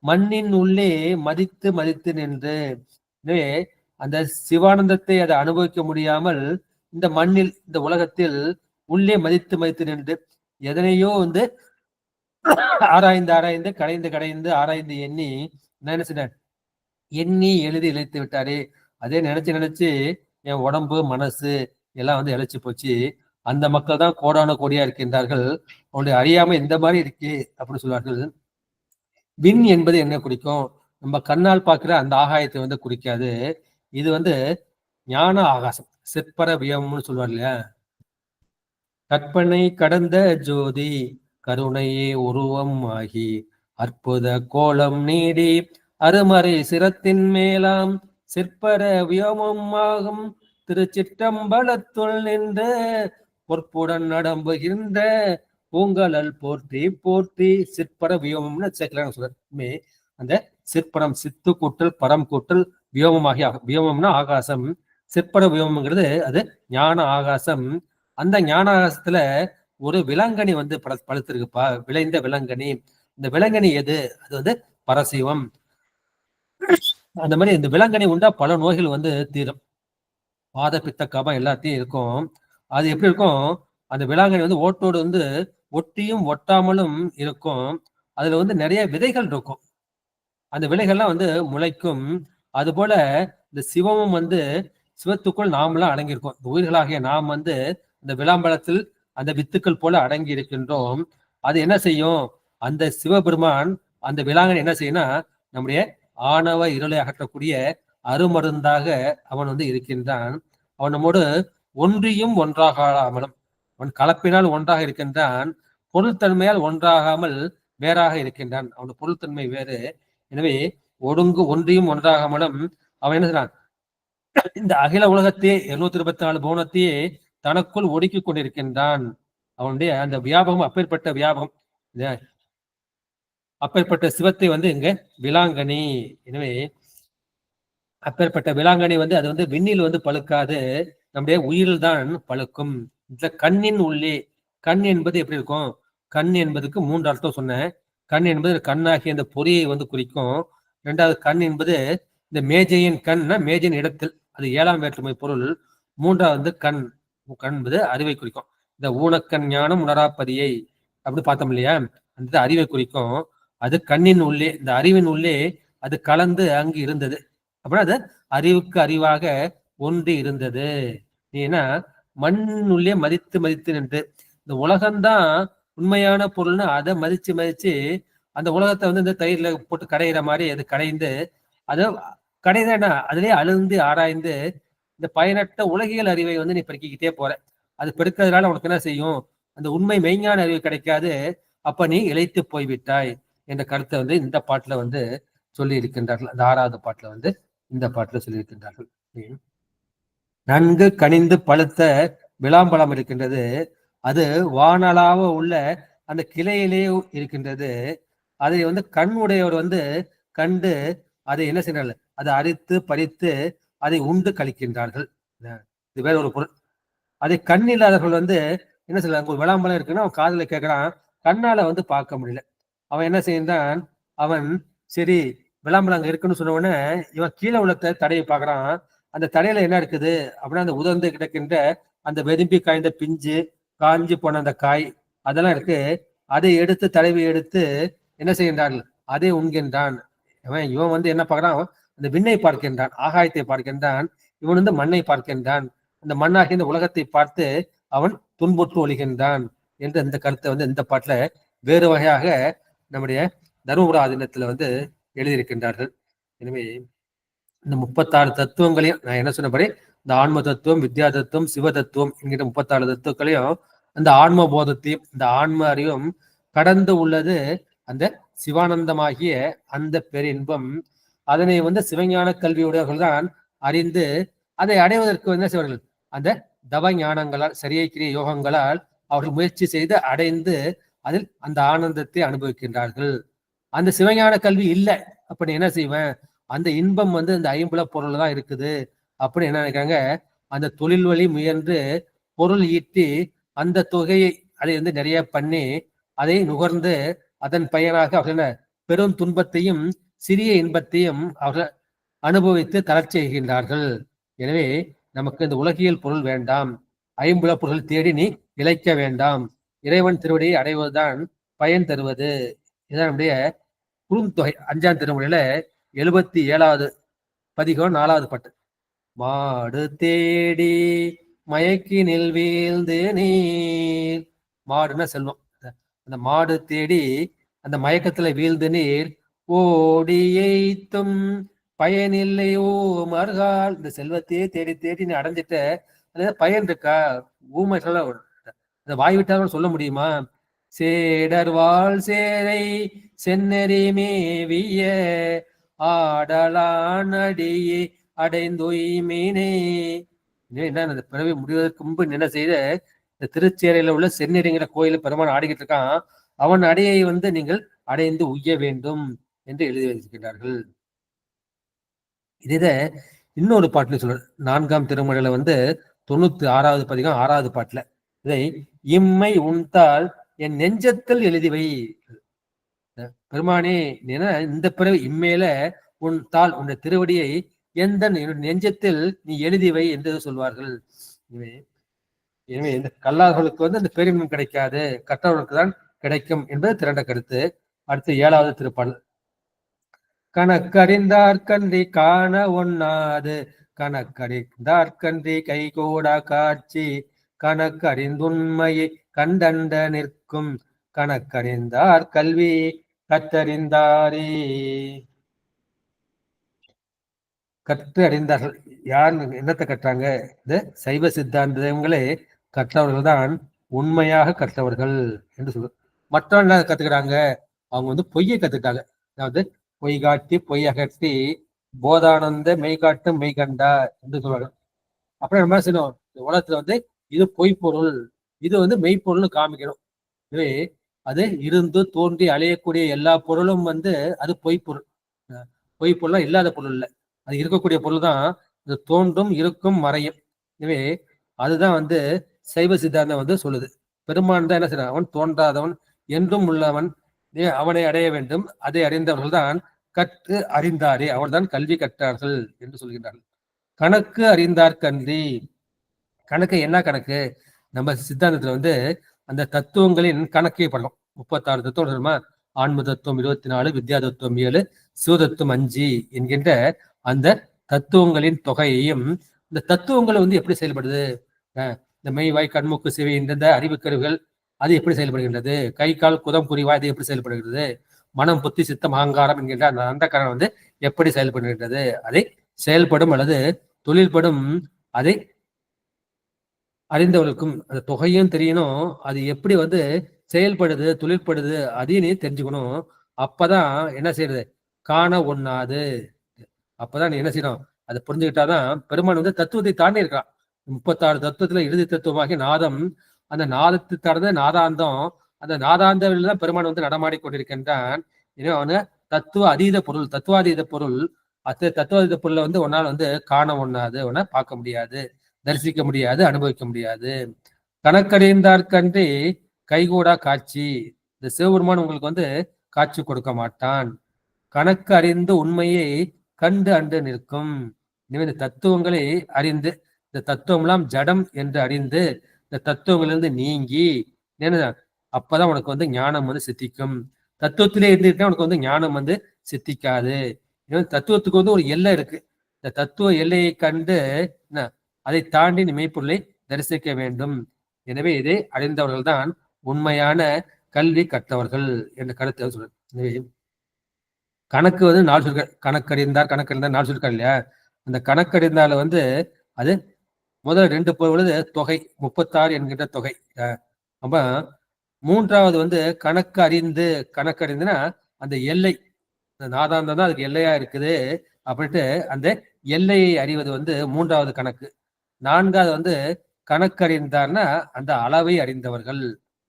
Speaker 2: மண்ணின் உள்ளே மதித்து மதித்து நின்று, எனவே அந்த சிவானந்தத்தை அதை அனுபவிக்க முடியாமல் இந்த மண்ணில், இந்த உலகத்தில் உள்ளே மதித்து மதித்து நின்று எதனையோ வந்து ஆராய்ந்து கடைந்து ஆராய்ந்து எண்ணி என்ன செய்ய எண்ணி எழுதி இழைத்து விட்டாரு. அதே நினைச்சு என் உடம்பு மனசு எல்லாம் வந்து இழைச்சி போச்சு. அந்த மக்கள் தான் கோடான கோடியா இருக்கின்றார்கள். அவனுடைய அறியாம இந்த மாதிரி இருக்கு அப்படின்னு சொல்வார்கள். விண் என்பது என்ன குறிக்கும்? நம்ம கண்ணால் பார்க்கிற அந்த ஆகாயத்தை வந்து குறிக்காது. இது வந்து ஞான ஆகாசம், சிற்பர வியம்னு சொல்வார் இல்லையா? கற்பனை கடந்த ஜோதி கருணையே உருவம் ஆகி அற்புத கோலம் நீடி அருமறை சிரத்தின் மேலாம் சிற்பர வியோமம் ஆகும் திருச்சிற்றம்பலத்துள் நின்ற பொற்புடன் நடம்புகின்ற பூங்கலல் போற்றி போற்றி சிற்பர வியோமம்னு சேர்க்கலாம்னு சொல்றமே. அந்த சிற்பரம், சித்து கூட்டல் பரம் கூட்டல் வியோமமாகி, வியோமம்னா ஆகாசம், சிற்பர வியோமங்கிறது அது ஞான ஆகாசம். அந்த ஞான ஆகாசத்துல ஒரு விலங்கனி வந்து படுத்திருக்குப்பா, விளைந்த விலங்கனி. இந்த விலங்கனி எது? அது வந்து பரசிவம். அந்த மாதிரி இந்த விலங்கனி உண்டா பல நோய்கள் வந்து தீரும். வாத பித்த கபம் எல்லாத்தையும் இருக்கும். அது எப்படி இருக்கும்? அந்த விலங்கனி வந்து ஓட்டோடு வந்து ஒட்டியும் ஒட்டாமலும் இருக்கும். அதுல வந்து நிறைய விதைகள் இருக்கும். அந்த விதைகள்லாம் வந்து முளைக்கும். அது போல இந்த சிவமும் வந்து சிவத்துக்குள் நாமெல்லாம் அடங்கியிருக்கோம். உயிர்களாகிய நாம் வந்து இந்த விளாம்பழத்தில் அந்த வித்துக்கள் போல அடங்கி இருக்கின்றோம். அது என்ன செய்யும்? அந்த சிவபெருமான் அந்த விலாங்கனை என்ன செய்யணும்னா நம்முடைய ஆணவ இருளை அகற்றக்கூடிய அருமருந்தாக அவன் வந்து இருக்கின்றான். அவன் நம்மோடு ஒன்றியும் ஒன்றாகாமலும், அவன் கலப்பினால் ஒன்றாக இருக்கின்றான். பொருள்தன்மையால் ஒன்றாகாமல் வேறாக இருக்கின்றான். அவனுடைய பொருள்தன்மை வேறு. எனவே ஒன்றியும் ஒன்றாகாமலும் அவன் என்ன செய்றான்? இந்த அகில உலகத்தையே 724 புவனத்தையே தனக்குள் ஒடுக்கிக் கொண்டிருக்கின்றான். அவனுடைய அந்த வியாபகம் அப்பேற்பட்ட வியாபகம். அப்பேற்பட்ட சிவத்தை வந்து இங்க விலாங்கனி. எனவே அப்பேற்பட்ட விலாங்கனி வந்து அது வந்து விண்ணில் வந்து பழுக்காது, நம்முடைய உயிரில் தான் பழுக்கும். இந்த கண்ணின் உள்ளே, கண் என்பது எப்படி இருக்கும்? கண் என்பதுக்கு 3 அர்த்தம் சொன்னேன். கண் என்பது கண்ணாகிய அந்த பொறியை வந்து குறிக்கும். 2வது கண் என்பது இந்த மேஜையின் கண்னா மேஜையின் இடத்தில், அது 7ஆம் வேற்றுமை பொருள். 3வது கண், கண் என்பது அறிவை குறிக்கும். இந்த ஊனக்கண் ஞானம் உணராப்பதியை அப்படி பார்த்தோம் இல்லையா? அந்த அறிவை குறிக்கும். அது கண்ணின் உள்ளே, இந்த அறிவின் உள்ளே அது கலந்து அங்கு இருந்தது. அப்படின்னா அது அறிவுக்கு அறிவாக ஒன்று இருந்தது. ஏன்னா மண்ணுள்ளே மதித்து மதித்து நின்று, இந்த உலகம்தான் உண்மையான பொருள்னு அதை மதிச்சு மதிச்சு அந்த உலகத்தை வந்து இந்த தயிர்ல போட்டு கடையிற மாதிரி அது கடைந்து, அதை கடைதா அதுலயே அழுந்து ஆராய்ந்து இந்த பயனற்ற உலகியல் அறிவை வந்து நீ பெருக்கிக்கிட்டே போற. அது பெருக்கிறதுனால உனக்கு என்ன செய்யும்? அந்த உண்மை மெய்ஞான அறிவு கிடைக்காது. அப்ப நீ இளைத்து போய்விட்டாய் என்ற கருத்தை வந்து இந்த பாட்டுல வந்து சொல்லி இருக்கின்றார்கள். அந்த 6வது பாட்டுல வந்து இந்த பாட்டுல சொல்லியிருக்கின்றார்கள். நன்கு கனிந்து பழுத்த விளாம்பழம் இருக்கின்றது. அது வானளாவ உள்ள அந்த கிளையிலே இருக்கின்றது. அதை வந்து கண் உடையவர் வந்து கண்டு அதை என்ன செய்யறார்கள்? அதை அரித்து பறித்து அதை உண்டு கழிக்கின்றார்கள். இது வேற ஒரு பொருள். அதை கண் இல்லாதவர்கள் வந்து என்ன சொல்றாங்க? ஒரு விளாம்பழம் இருக்குன்னா அவன் காதுல கேட்கறான், கண்ணால வந்து பார்க்க முடியல. அவன் என்ன செய்யறான்? அவன் சரி விளாம்பழம் அங்க இருக்குன்னு சொன்ன உடனே இவன் கீழே உள்ள தடையை பார்க்கறான். அந்த தடையில என்ன இருக்குது அப்படின்னா, அந்த உதிர்ந்து கிடக்கின்ற அந்த வெதும்பி காய்ந்த பிஞ்சு, காஞ்சி போன அந்த காய், அதெல்லாம் இருக்கு. அதை எடுத்து தடவி எடுத்து என்ன செய்கின்றார்கள்? அதை உண்கின்றான். இவன் வந்து என்ன பார்க்கறான்? அந்த விண்ணை பார்க்கின்றான், ஆகாயத்தை பார்க்கின்றான். இவன் வந்து மண்ணை பார்க்கின்றான். அந்த மண்ணாகிய இந்த உலகத்தை பார்த்து அவன் துன்புற்று ஒழிகின்றான் என்று இந்த கருத்தை வந்து இந்த பாட்டுல வேறு வகையாக நம்முடைய தர்மபுர ஆதீனத்துல வந்து எழுதியிருக்கின்றார்கள். எனவே இந்த 36 தத்துவங்களையும் நான் என்ன சொன்னபடி இந்த ஆன்ம தத்துவம், வித்யா தத்துவம், சிவ தத்துவம் என்கிற 36 தத்துவங்களையும் அந்த ஆன்ம போதத்தையும் இந்த ஆன்ம அறிவும் கடந்து உள்ளது அந்த சிவானந்தமாகிய அந்த பேரின்பம். அதனை வந்து சிவஞான கல்வியுடையவர்கள் தான் அறிந்து அதை அடைவதற்கு என்ன செய்வார்கள்? அந்த தவ ஞானங்களால், சரியை கிரிய யோகங்களால் அவர்கள் முயற்சி செய்து அடைந்து அதில் அந்த ஆனந்தத்தை அனுபவிக்கின்றார்கள். அந்த சிவஞான கல்வி இல்லை, அப்படி என்ன செய்வேன்? அந்த இன்பம் வந்து அந்த ஐம்புல பொருள் தான் இருக்குது அப்படி என்ன நினைக்கிறாங்க? அந்த தொழில் வழி முயன்று பொருள் ஈட்டி அந்த தொகையை அதை வந்து நிறைய பண்ணி அதை நுகர்ந்து அதன் பயனாக அவர்கள் பெரும் துன்பத்தையும் சிறிய இன்பத்தையும் அவர்கள் அனுபவித்து தளர்ச்சி செய்கின்றார்கள். எனவே நமக்கு இந்த உலகியல் பொருள் வேண்டாம், ஐம்புல பொருள் தேடி நீ இழைக்க வேண்டாம், இறைவன் திருவடியை அடைவதுதான் பயன் தருவது. இதுதான் நம்முடைய குறுந்தொகை 5ஆம் திருமுறையில 77வது பதிகம் 4வது பாட்டு. மாடு தேடி மயக்கினில் வீழ்ந்து நீர், மாடுன்னா செல்வம், அந்த மாடு தேடி அந்த மயக்கத்துல வீழ்ந்து நீர் ஓடியைத்தும் பயனில்லையோ மறுகால். இந்த செல்வத்தையே தேடி தேடி நீ அடைஞ்சிட்ட, அதுல பயன் இருக்கா? ஊமை சொல்ல, இந்த வாய் விட்டாலும் சொல்ல முடியுமா? சேடர் வாழ் சேரை சென்னறி மேவிய ஆடலான் அடியே அடைந்தொய்மீனே. என்ன அந்த பிறவி முடிவதற்கு முன்பு என்ன செய்த இந்த திருச்சேரையில உள்ள செந்நெறிங்கிற கோயில பெருமான் ஆடிக்கிட்டு இருக்கான். அவன் அடையை வந்து நீங்கள் அடைந்து உய்ய வேண்டும் என்று எழுதி வைத்திருக்கிறார்கள். இதை இன்னொரு பாட்டுல சொல்ற 4ஆம் திருமுறையில வந்து 96வது பதிகம் 6வது பாட்டுல இதை இம்மை உண்தால் என் நெஞ்சத்தில் எழுதிவை. பெருமானே, இந்த பிறகு இம்மையில உன் தாள் உன்னுடைய திருவடியை எந்த நெஞ்சத்தில் நீ எழுதிவை என்று சொல்வார்கள். எனவே இந்த கல்லாதவர்களுக்கு வந்து அந்த பேரின்பம் கிடைக்காது, கற்றவர்களுக்கு தான் கிடைக்கும் என்பது திரண்ட கருத்து. அடுத்து 7வது திருப்பாடல். கணக்கறிந்தார்கன்றி காண ஒண்ணாது, கணக்கறிந்தார்கன்றி கைகூடா காட்சி, கணக்கறிந்துண்மையை கண்டண்ட நிற்கும், கணக்கறிந்தார் கல்வி கற்றறிந்தாரே. கற்று அறிந்தார்கள். யார் என்னத்தை கற்றாங்க? இந்த சைவ சித்தாந்தங்களே கற்றவர்கள் தான் உண்மையாக கற்றவர்கள் என்று சொல்ற. மற்றவங்க என்ன கத்துக்கிறாங்க? அவங்க வந்து பொய்யை கத்துக்கிட்டாங்க. அதாவது பொய் காட்டி பொய் அகற்றி போதானந்த மெய்காட்டும் மெய்கண்டா என்று சொல்றாங்க. அப்புறம் என்ன செய்யணும்? இந்த உலகத்துல வந்து இது பொய்ப்பொருள், இது வந்து மெய்ப்பொருள்னு காமிக்கணும். எனவே அது இருந்து தோன்றி அழியக்கூடிய எல்லா பொருளும் வந்து அது பொய்ப்பொருள். பொய்ப்பொருள்லாம் இல்லாத பொருள் இல்லை, அது இருக்கக்கூடிய பொருள் தான். இது தோன்றும் இருக்கும் மறையும். எனவே அதுதான் வந்து சைவ சித்தாந்தம் வந்து சொல்லுது. பெருமான் தான் என்ன செய்யறான், அவன் தோன்றாதவன், என்றும் உள்ளவன், அவனை அடைய வேண்டும். அதை அறிந்தவர்கள் தான் கற்று அறிந்தாரே, அவர்தான் கல்வி கற்றார்கள் என்று சொல்கின்றார்கள். கணக்கு அறிந்தார் கன்றி, கணக்கு என்ன கணக்கு? நம்ம சித்தாந்தத்துல வந்து அந்த தத்துவங்களின் கணக்கே பண்ணோம். 36 தத்துவம் தெரியுமா? ஆன்ம தத்துவம் 24, வித்யா தத்துவம் 7, சிவதத்துவம் 5 என்கின்ற அந்த தத்துவங்களின் தொகையையும், இந்த தத்துவங்களை வந்து எப்படி செயல்படுது, இந்த மெய்வாய் கண்மூக்கு செவி இந்த அறிவு கருவிகள் அது எப்படி செயல்படுகின்றது, கை கால் குதம் புரிவாய் அது எப்படி செயல்படுகிறது, மனம் புத்தி சித்தம் அகங்காரம் என்கின்ற அந்த அந்தக்கரணம் வந்து எப்படி செயல்படுகின்றது, அதை செயல்படும் அல்லது தொழில்படும் அதை அறிந்தவர்களுக்கும் அந்த தொகையும் தெரியணும். அது எப்படி வந்து செயல்படுது தொழில்படுது அதையும் நீ தெரிஞ்சுக்கணும். அப்பதான் என்ன செய்யறது, காண ஒண்ணாது. அப்பதான் நீ என்ன செய்யணும், அதை புரிஞ்சுக்கிட்டாதான். பெருமான் வந்து தத்துவத்தை தாண்டி இருக்கான். 36 தத்துவத்துல இறுதி தத்துவமாகி நாதம், அந்த நாதத்தை சார்ந்த நாதாந்தம், அந்த நாதாந்தவில் தான் பெருமான் வந்து நடமாடி கொண்டிருக்கின்றான். எனவே அவனு தத்துவ அதீத பொருள், தத்துவாதீத பொருள். தத்துவாதீத பொருளை வந்து உன்னால் வந்து காண ஒண்ணாது, உன்னை பார்க்க முடியாது, தரிசிக்க முடியாது, அனுபவிக்க முடியாது. கணக்கறிந்தார்கன்றி கைகூடா காட்சி. இந்த சிவபெருமான் உங்களுக்கு வந்து காட்சி கொடுக்க மாட்டான். கணக்கு அறிந்து உண்மையை கண்டு அன்று நிற்கும். எனவே இந்த தத்துவங்களை அறிந்து, இந்த தத்துவம்லாம் ஜடம் என்று அறிந்து, இந்த தத்துவங்களிலிருந்து நீங்கி என்ன, அப்பதான் உனக்கு வந்து ஞானம் வந்து சித்திக்கும். தத்துவத்திலே இருந்துட்டா உனக்கு வந்து ஞானம் வந்து சித்திக்காது. தத்துவத்துக்கு வந்து ஒரு எல்லை இருக்கு. இந்த தத்துவ எல்லையை கண்டு என்ன, அதை தாண்டி மெய்ப்பொருளை தரிசிக்க வேண்டும். எனவே இதை அறிந்தவர்கள் தான் உண்மையான கல்வி கற்றவர்கள் என்ற கருத்தை சொல்ற. எனவே கணக்கு வந்து 4 சொற்கள். கணக்கறிந்தார், கணக்கறிந்தார் 4 சொற்கள் இல்லையா? அந்த கணக்கறிந்தால வந்து அது முதல் 2 பொருள் தொகை 36 என்கின்ற தொகை. அப்ப 3வது வந்து கணக்கு அறிந்து, கணக்கறிந்துனா அந்த எல்லை, நாதாந்தம் தான் அதுக்கு எல்லையா இருக்குது அப்படின்ட்டு அந்த எல்லையை அறிவது வந்து 3வது கணக்கு. 4வது வந்து கணக்கறிந்தார்னா அந்த அளவை அறிந்தவர்கள்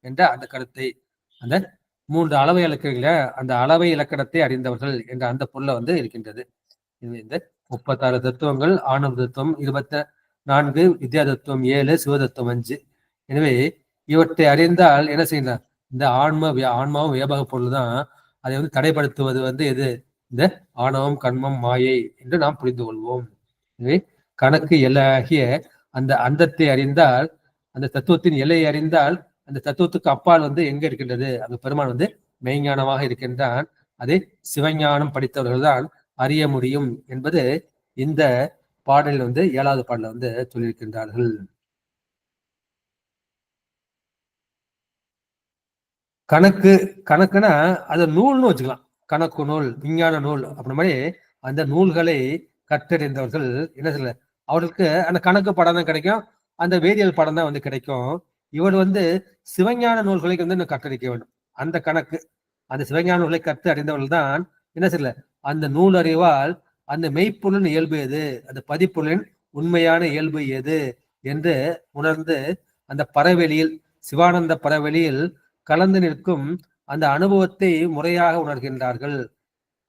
Speaker 2: என்ற அந்த கருத்தை, அந்த 3 அளவை இலக்கணங்கள அந்த அளவை இலக்கணத்தை அறிந்தவர்கள் என்ற அந்த பொருளை வந்து இருக்கின்றது. இந்த 36 தத்துவங்கள், ஆணவ தத்துவம் 24, வித்யா தத்துவம் 7, சிவதத்துவம் 5. எனவே இவற்றை அறிந்தால் என்ன செய்யலாம், இந்த ஆன்மாவும் வியாபக பொருள் தான். அதை வந்து தடைப்படுத்துவது வந்து எது, இந்த ஆணவம் கண்மம் மாயை என்று நாம் புரிந்து கொள்வோம். எனவே கணக்கு எல்லையாகிய அந்த அந்தத்தை அறிந்தால், அந்த தத்துவத்தின் எல்லையை அறிந்தால், அந்த தத்துவத்துக்கு அப்பால் வந்து எங்க இருக்கின்றது, அந்த பெருமான் வந்து மெய்ஞானமாக இருக்கின்றான். அதை சிவஞானம் படித்தவர்கள் தான் அறிய முடியும் என்பது இந்த பாடலில் வந்து 7வது பாடல வந்து சொல்லியிருக்கின்றார்கள். கணக்குன்னா அது நூல்னு வச்சுக்கலாம். கணக்கு நூல், விஞ்ஞான நூல் அப்படி மாதிரி அந்த நூல்களை கற்றறிந்தவர்கள் என்ன சொல்ல, அவர்களுக்கு அந்த கணக்கு படம் தான் கிடைக்கும், அந்த வேதியியல் படம் தான் வந்து கிடைக்கும். இவர் வந்து சிவஞான நூல்களை வந்து கற்றறிக்க வேண்டும். அந்த கணக்கு, அந்த சிவஞான நூல்களை கற்று அறிந்தவர்கள் தான் என்ன செய்யல, அந்த நூல் அறிவால் அந்த மெய்ப்பொருளின் இயல்பு எது, அந்த பதிப்பொருளின் உண்மையான இயல்பு எது என்று உணர்ந்து அந்த பரவெளியில், சிவானந்த பரவெளியில் கலந்து நிற்கும் அந்த அனுபவத்தை முறையாக உணர்கின்றார்கள்.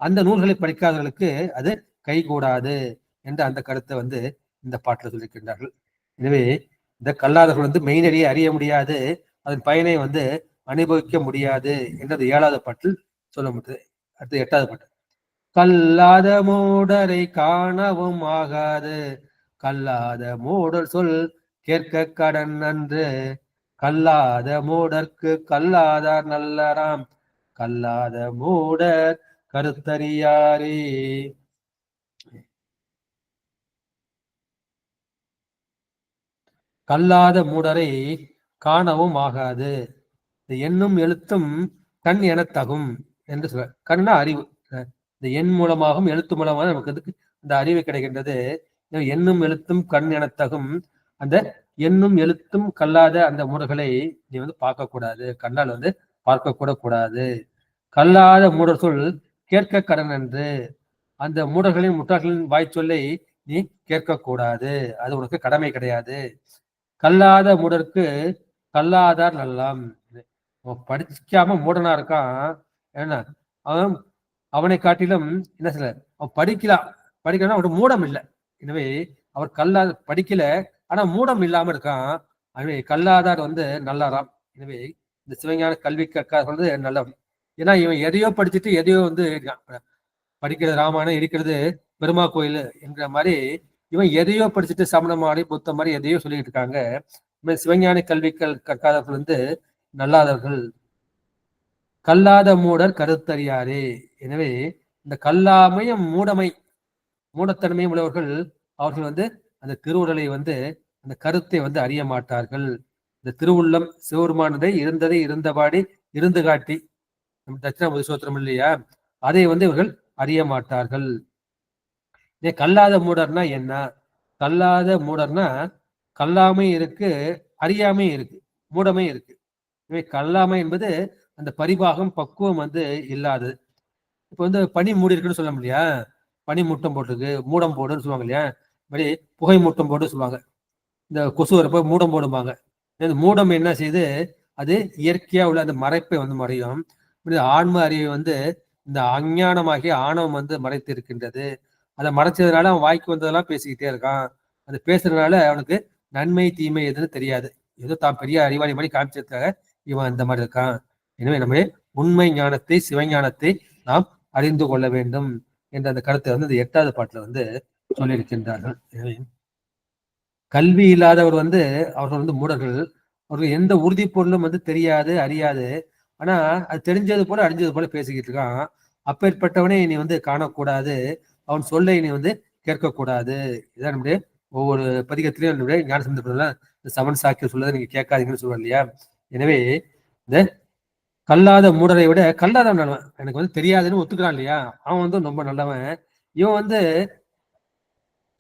Speaker 2: அந்த நூல்களை படிக்காதவர்களுக்கு அது கைகூடாது என்ற அந்த கருத்தை வந்து இந்த பாட்டில் சொல்லியிருக்கின்றார்கள். எனவே இந்த கல்லாதவர்கள் வந்து மெய்நெறியை அறிய முடியாது, அதன் பயனை வந்து அனுபவிக்க முடியாது என்றது 7வது பாட்டில் சொல்ல முடியுது. அடுத்து 8வது பாட்டு. கல்லாத மூடரை காணவும் ஆகாது, கல்லாத மூடர் சொல் கேட்க கடன் அன்று, கல்லாத மூடர்க்கு கல்லாதார் நல்லராம், கல்லாத மூடர் கருத்தறியாரே. கல்லாத மூடரை காணவும் ஆகாது, எண்ணும் எழுத்தும் கண் என தகும் என்று சொல்ற. கண்ணா அறிவு, இந்த எண் மூலமாகவும் எழுத்து மூலமாக நமக்கு அதுக்கு இந்த அறிவு கிடைக்கின்றது. எண்ணும் எழுத்தும் கண் என தகும். அந்த எண்ணும் எழுத்தும் கல்லாத அந்த மூடர்களை நீ வந்து பார்க்கக்கூடாது, கண்ணால் வந்து பார்க்க கூட கூடாது. கல்லாத மூடர் சொல் கேட்க கடன் என்று, அந்த மூடர்களின் முட்டாள்களின் வாய்ச்சொல்லை நீ கேட்கக்கூடாது, அது உனக்கு கடமை கிடையாது. கல்லாத மூடருக்கு கல்லாதார் நல்லாம். அவன் படிக்காம மூடனா இருக்கான். என்ன அவன் அவனை காட்டிலும் என்ன சொல்ல, அவன் படிக்கலாம் அவன் மூடம் இல்லை. எனவே அவர் கல்லாத படிக்கல, ஆனா மூடம் இல்லாம இருக்கான். எனவே கல்லாதார் நல்லாராம். எனவே இந்த சிவஞான கல்வி கற்காத நல்லவன். ஏன்னா இவன் எதையோ படிச்சுட்டு எதையோ படிக்கிறது ராமாயணம், இருக்கிறது பெருமா கோயில் என்கிற மாதிரி இவன் எதையோ படிச்சுட்டு சமண மாதிரி புத்த மாதிரி எதையோ சொல்லிட்டு இருக்காங்க. சிவஞான கல்வி கற்காதவர்கள் நல்லாதவர்கள். கல்லாத மூடர் கருத்தறியாரே. எனவே இந்த கல்லாமையும் மூடத்தன்மையும் உள்ளவர்கள் அவர்கள் அந்த திருவுடலை அந்த கருத்தை அறிய மாட்டார்கள். இந்த திருவுள்ளம் சிவருமானதை இருந்ததை இருந்தபாடி இருந்து காட்டி நம்ம தட்சிணாமூர்த்தி சோத்திரம் இல்லையா, அதை இவர்கள் அறிய மாட்டார்கள். கல்லாத மூடர்னா என்ன? கல்லாத மூடர்னா கல்லாமை இருக்கு, அறியாமை இருக்கு, மூடமை இருக்கு. கல்லாமை என்பது அந்த பரிபாகம் பக்குவம் இல்லாது. இப்ப பனி மூடி இருக்குன்னு சொல்ல முடியா, பனி மூட்டம் போட்டிருக்கு, மூடம் போடுன்னு சொல்லுவாங்க இல்லையா, மாதிரி புகை மூட்டம் போட்டு சொல்லுவாங்க. இந்த கொசு வரப்ப மூடம் போடுவாங்க. மூடம் என்ன செய்யுது, அது இயற்கையா உள்ள அந்த மறைப்பை மறையும். ஆன்ம அறிவை இந்த அஞ்ஞானமாகிய ஆணவம் மறைத்து இருக்கின்றது. அதை மறைச்சதுனால அவன் வாய்க்கு வந்ததெல்லாம் பேசிக்கிட்டே இருக்கான். அது பேசுறதுனால அவனுக்கு நன்மை தீமை எதுன்னு தெரியாது. ஏதோ தான் பெரிய அறிவாளி மாதிரி காமிச்சதுக்காக இவன் இந்த மாதிரி இருக்கான். எனவே நம்ம உண்மை ஞானத்தை சிவஞானத்தை நாம் அறிந்து கொள்ள வேண்டும் என்ற அந்த கருத்தை இந்த 8வது பாட்டுல சொல்லியிருக்கின்றார்கள். கல்வி இல்லாதவர் அவர்கள் மூடர்கள். அவர்கள் எந்த உறுதி பொருளும் தெரியாது, அறியாது. ஆனா அது தெரிஞ்சது போல அறிஞ்சது போல பேசிக்கிட்டு இருக்கான். அப்பேற்பட்டவனே நீ காணக்கூடாது, அவன் சொல்லை நீ கேட்கக்கூடாது. இதான் நம்முடைய ஒவ்வொரு பதிகத்திலையும் நம்முடைய ஞானசம்பந்தம் சமன் சாக்கிய சொல்லதை நீங்க கேட்காதீங்கன்னு சொல்லுவோம் இல்லையா. எனவே இந்த கல்லாத மூடரை விட கல்லாதவன் நல்லவன். எனக்கு தெரியாதுன்னு ஒத்துக்கிறான் இல்லையா, அவன் ரொம்ப நல்லவன். இவன்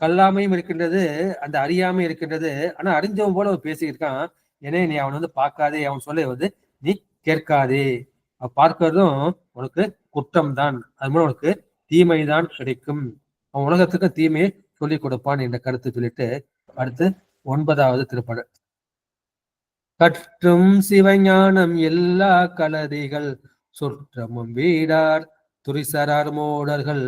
Speaker 2: கல்லாமையும் இருக்கின்றது, அந்த அறியாமை இருக்கின்றது. ஆனா அறிஞ்சவன் போல அவன் பேசியிருக்கான். ஏன்னா நீ அவன் பார்க்காதே, அவன் சொல்ல நீ கேட்காதே. பார்க்கறதும் உனக்கு குற்றம் தான், அது மூலம் உனக்கு தீமைதான் கிடைக்கும். அவன் உலகத்துக்கு தீமையை சொல்லிக் கொடுப்பான் என்ற கருத்து சொல்லிட்டு அடுத்து 9வது திருப்பாடல். கற்றும் சிவஞானம் எல்லா கலதிகள் சுற்றமும் வீடார் துரிசரார் மூடர்கள்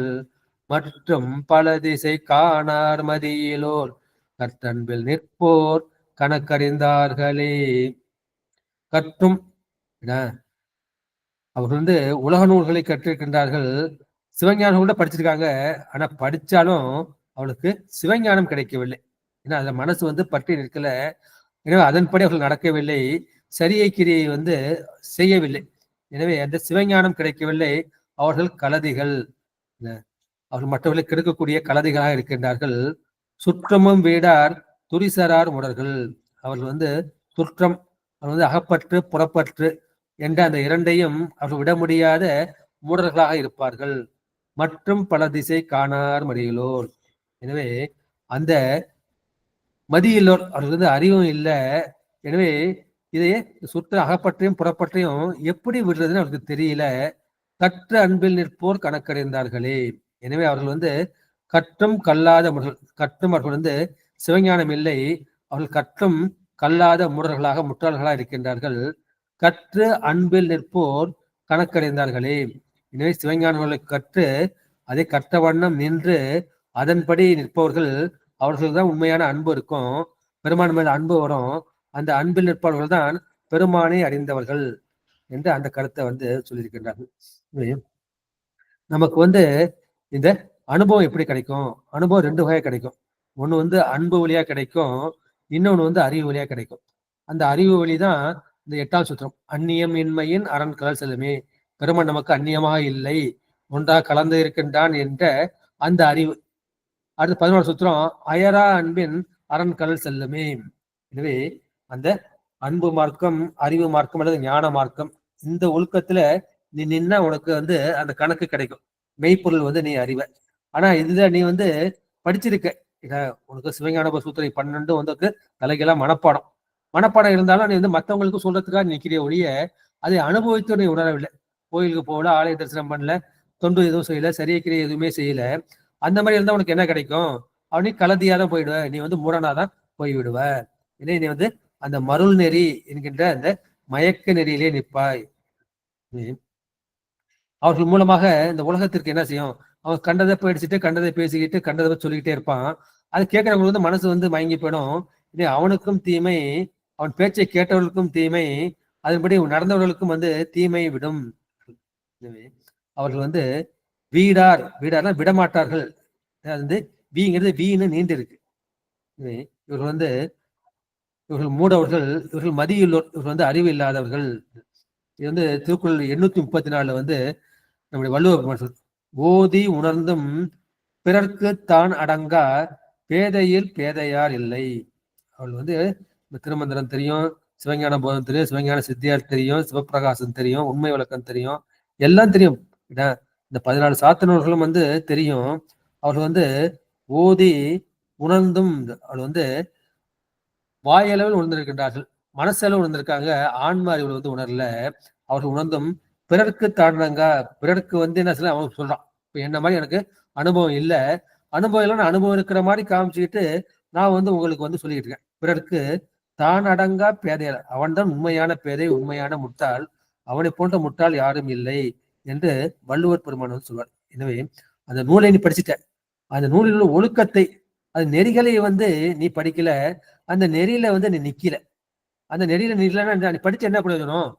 Speaker 2: மற்றும் பல திசை காணார் மதியிலோர் கற்றன்பில் நிற்போர் கணக்கறிந்தார்களே. கற்றும் அவர்கள் உலக நூல்களை கற்றிருக்கின்றார்கள், சிவஞானம் கூட படிச்சிருக்காங்க. ஆனா படிச்சாலும் அவளுக்கு சிவஞானம் கிடைக்கவில்லை. ஏன்னா அதுல மனசு பற்றி நிற்கல. எனவே அதன்படி அவர்கள் நடக்கவில்லை, சரியை கிரியை செய்யவில்லை. எனவே அந்த சிவஞானம் கிடைக்கவில்லை. அவர்கள் கலதிகள், அவர்கள் மற்றவர்களை கெடுக்கக்கூடிய கலதிகளாக இருக்கின்றார்கள். சுற்றமும் வீடார் துரிசரார் மூடர்கள். அவர்கள் சுற்றம், அவர்கள் அகப்பற்று புறப்பற்று என்ற அந்த இரண்டையும் அவர்கள் விட முடியாத மூடர்களாக இருப்பார்கள். மற்றும் பல திசை காணார் மதியிலோர். எனவே அந்த மதியிலோர் அவர்கள் அறிவும் இல்லை. எனவே இதையே சுற்ற அகப்பற்றையும் புறப்பற்றையும் எப்படி விடுறதுன்னு அவருக்கு தெரியல. கற்ற அன்பில் நிற்போர் கணக்கறிந்தார்களே. எனவே அவர்கள் கற்றும் கல்லாத மூடர்கள். கற்றும் அவர்கள் சிவஞானம் இல்லை, அவர்கள் கற்றும் கல்லாத மூடர்களாக முட்டாள்களாக இருக்கின்றார்கள். கற்று அன்பில் நிற்போர் கணக்கறிந்தார்களே. எனவே சிவஞானங்களை கற்று அதை கற்ற வண்ணம் நின்று அதன்படி நிற்பவர்கள், அவர்கள் தான் உண்மையான அன்பு இருக்கும், பெருமான் மேல் அன்பு வரும். அந்த அன்பில் நிற்பவர்கள் தான் பெருமானை அறிந்தவர்கள் என்று அந்த கருத்தை சொல்லியிருக்கின்றார்கள். நமக்கு இந்த அனுபவம் எப்படி கிடைக்கும்? அனுபவம் 2 வகையா கிடைக்கும். ஒண்ணு அன்பு வழியா கிடைக்கும், இன்னொன்னு அறிவு வழியா கிடைக்கும். அந்த அறிவு வழிதான் இந்த 8வது சூத்திரம். அந்நியம் இன்மையின் அரண் கலல் செல்லுமே. பெருமான் நமக்கு அந்நியமாக இல்லை, ஒன்றாக கலந்து இருக்கின்றான் என்ற அந்த அறிவு. அடுத்து 11வது சூத்திரம், அயரா அன்பின் அரண் கலல் செல்லுமே. எனவே அந்த அன்பு மார்க்கம், அறிவு மார்க்கம் அல்லது ஞான மார்க்கம், இந்த ஒழுக்கத்துல நீ நின்னா உனக்கு அந்த கணக்கு கிடைக்கும். மெய்ப்பொருள் நீ அறிவ. ஆனா இதுல நீ படிச்சிருக்க, உனக்கு சிவஞான சூத்திரம் 12 தலைகெல்லாம் மனப்பாடம் இருந்தாலும் நீ மற்றவங்களுக்கு சொல்றதுக்காக நிக்கிற ஒழிய அதை அனுபவித்து நீ உணரவில்லை. கோயிலுக்கு போகல, ஆலய தரிசனம் பண்ணல, தொண்டு எதுவும் செய்யல, சரியக்கிரியை எதுவுமே செய்யல. அந்த மாதிரி இருந்தா உனக்கு என்ன கிடைக்கும்? அவனே கலதியாதான் போயிடுவ, நீ மூடனாதான் போய்விடுவ. இதை நீ வந்து அந்த மருள் நெறி என்கின்ற அந்த மயக்க நெறியிலே நிற்பாய். அவர்கள் மூலமாக இந்த உலகத்திற்கு என்ன செய்யும்? அவன் கண்டதை பேடிச்சுட்டு, கண்டதை பேசிக்கிட்டு, கண்டதை சொல்லிக்கிட்டே இருப்பான். அது கேட்கறவங்களுக்கு வந்து மனசு வந்து மயங்கி போயிடும். அவனுக்கும் தீமை, அவன் பேச்சை கேட்டவர்களுக்கும் தீமை, அதன்படி நடந்தவர்களுக்கும் வந்து தீமை விடும். அவர்கள் வந்து வீடார்னா விடமாட்டார்கள். அது வந்து வீங்கிறது வீணு நீண்டு இருக்கு. இவர்கள் வந்து இவர்கள் மூடவர்கள், இவர்கள் மதியுள்ளோர், இவர்கள் வந்து அறிவு இல்லாதவர்கள். இது வந்து திருக்குறள் 834 வந்து நம்முடைய வள்ளுவர் ஓதி உணர்ந்தும் பிறர்க்கு தான் அடங்கா பேதையில் பேதையார் இல்லை. அவள் வந்து திருமந்திரம் தெரியும், சிவஞான போதம் தெரியும், சிவஞான சித்தியார் தெரியும், சிவபிரகாசம் தெரியும், உண்மை விளக்கம் தெரியும், எல்லாம் தெரியும். இந்த 14 சாத்தனவர்களும் வந்து தெரியும். அவர்கள் வந்து ஓதி உணர்ந்தும் அவள் வந்து வாயளவில் உணர்ந்திருக்கின்றார்கள், மனசளவு உணர்ந்திருக்காங்க. ஆன்மா அறிவுகள் வந்து உணரல. அவர்கள் உணர்ந்தும் பிறர்க்கு தாண்டாங்க. பிறருக்கு வந்து என்ன சொல்ல அவன் சொல்றான், இப்ப என்ன மாதிரி எனக்கு அனுபவம் இல்லை, அனுபவம் இல்லைன்னு அனுபவம் இருக்கிற மாதிரி காமிச்சுக்கிட்டு நான் வந்து உங்களுக்கு வந்து சொல்லிட்டு இருக்கேன். பிறருக்கு தான் அடங்கா பேதையார், அவன் தான் உண்மையான பேதை, உண்மையான முட்டாள், அவனை போன்ற முட்டாள் யாரும் இல்லை என்று வள்ளுவர் பெருமான் வந்து சொல்வார். எனவே அந்த நூலை நீ படிச்சுட்ட, அந்த நூலில் உள்ள ஒழுக்கத்தை, அது நெறிகளை வந்து நீ படிக்கல, அந்த நெறியில வந்து நீ நிக்கல. அந்த நெறியில நிக்கலன்னா நீ படிச்சு என்ன பிரயோஜனம்?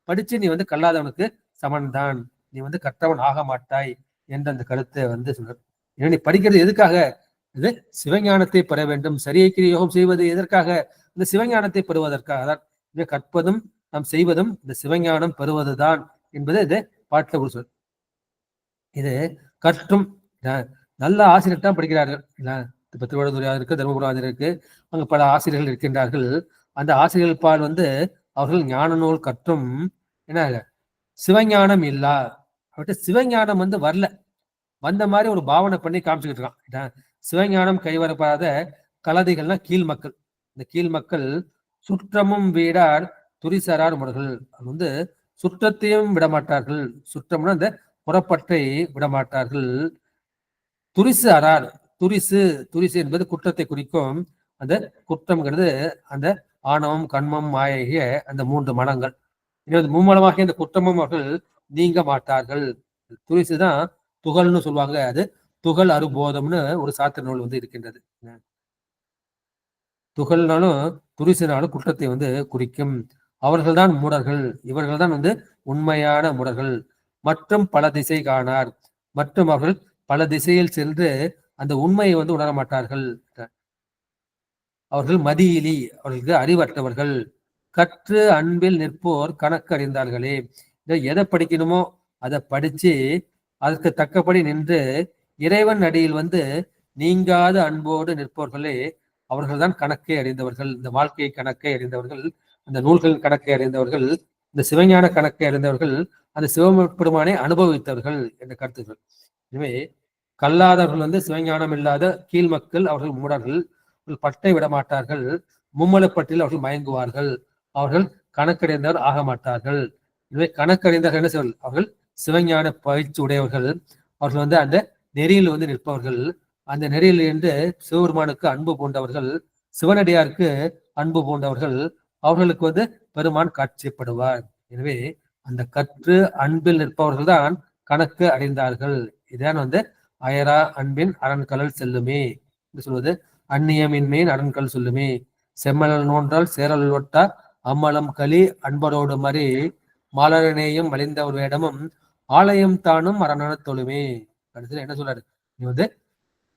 Speaker 2: படிச்சு நீ வந்து கல்லாதவனுக்கு சமன் தான், நீ வந்து கற்றவன் ஆக மாட்டாய் என்ற அந்த கருத்தை வந்து சொல்ற. ஏன்னா நீ படிக்கிறது எதுக்காக? இது சிவஞானத்தை பெற வேண்டும். சரியை கிரி யோகம் செய்வது எதற்காக? இந்த சிவஞானத்தை பெறுவதற்காக தான். இதை கற்பதும் நாம் செய்வதும் இந்த சிவஞானம் பெறுவதுதான் என்பது இது பாட்டில் ஒரு சொல். இது கற்றும் நல்ல ஆசிரியர் தான் படிக்கிறார்கள். இப்ப திருவள்ளுவர் இருக்கு, தர்மபுரம் இருக்கு, அங்க பல ஆசிரியர்கள் இருக்கின்றார்கள். அந்த ஆசிரியர்கள் பால் வந்து அவர்கள் ஞான நூல் கற்றும் என்ன சிவஞானம் இல்லா, அவர்கிட்ட சிவஞானம் வந்து வரல, வந்த மாதிரி ஒரு பாவனை பண்ணி காமிச்சுக்கிட்டு இருக்கான். சிவஞானம் கைவரப்படாத கலதைகள்னா கீழ் மக்கள். இந்த கீழ் மக்கள் சுற்றமும் வீடார் துரிசரார் முடர்கள். அது வந்து சுற்றத்தையும் விடமாட்டார்கள், சுற்றம்னா அந்த புறப்பற்றை விடமாட்டார்கள். துரிசு அறார், துரிசு துரிசு என்பது குற்றத்தை குறிக்கும். அந்த குற்றம்ங்கிறது அந்த ஆணவம், கண்மம், மாயகிய அந்த 3 மனங்கள். மும்மலமாக இந்த குற்றமும் அவர்கள் நீங்க மாட்டார்கள். துரிசுதான் துகள்னு சொல்லுவாங்க. அது துகள் அருபோதம்னு ஒரு சாத்திர நூல் வந்து இருக்கின்றது. துகள்னாலும் துரிசுனாலும் குற்றத்தை வந்து குறிக்கும். அவர்கள் தான் மூடர்கள், இவர்கள் தான் வந்து உண்மையான மூடர்கள். மற்றும் பல திசை காணார், மற்றும் அவர்கள் பல திசையில் சென்று அந்த உண்மையை வந்து உணர மாட்டார்கள். அவர்கள் மதியிலி, அவர்களுக்கு அறிவற்றவர்கள். கற்று அன்பில் நிற்போர் கணக்கு அறிந்தார்களே. எதை படிக்கணுமோ அதை படிச்சு அதற்கு தக்கபடி நின்று இறைவன் அடியில் வந்து நீங்காத அன்போடு நிற்பவர்களே அவர்கள் தான் கணக்கை அறிந்தவர்கள். இந்த வாழ்க்கையை கணக்கை அறிந்தவர்கள், அந்த நூல்களின் கணக்கை அறிந்தவர்கள், இந்த சிவஞான கணக்கை அறிந்தவர்கள், அந்த சிவபெருமானை அனுபவித்தவர்கள் என்ற கருத்துக்கள். எனவே கல்லாதவர்கள் வந்து சிவஞானம் இல்லாத கீழ் மக்கள், அவர்கள் மூடர்கள், பட்டை விட மாட்டார்கள், மும்மலப்பட்டில் அவர்கள் மயங்குவார்கள், அவர்கள் கணக்கறிந்தவர் ஆக மாட்டார்கள். எனவே கணக்கறிந்தவர்கள் என்ன செய்வார்கள்? அவர்கள் சிவஞான பயிற்சி உடையவர்கள், அவர்கள் வந்து அந்த நெறியில் வந்து நிற்பவர்கள், அந்த நெறியில் இருந்து சிவபெருமானுக்கு அன்பு பூண்டவர்கள், சிவனடியாருக்கு அன்பு பூண்டவர்கள், அவர்களுக்கு வந்து பெருமான் காட்சிப்படுவார். எனவே அந்த கற்று அன்பில் நிற்பவர்கள் தான் கணக்கு அறிந்தார்கள். இதான் வந்து அயரா அன்பின் அரண்கலல் செல்லுமே என்று சொல்வது. அந்நியமின்மேன் அரண்கள் சொல்லுமே, செம்மலல் நோன்றால் சேரல் ஒட்டா அம்மலம் களி அன்பரோடு மறி மாலரநேயும் மலிந்த ஒரு வேடமும் ஆலயம் தானும் அரணன தொழுமே. கடைசியில் என்ன சொல்றாரு? நீ வந்து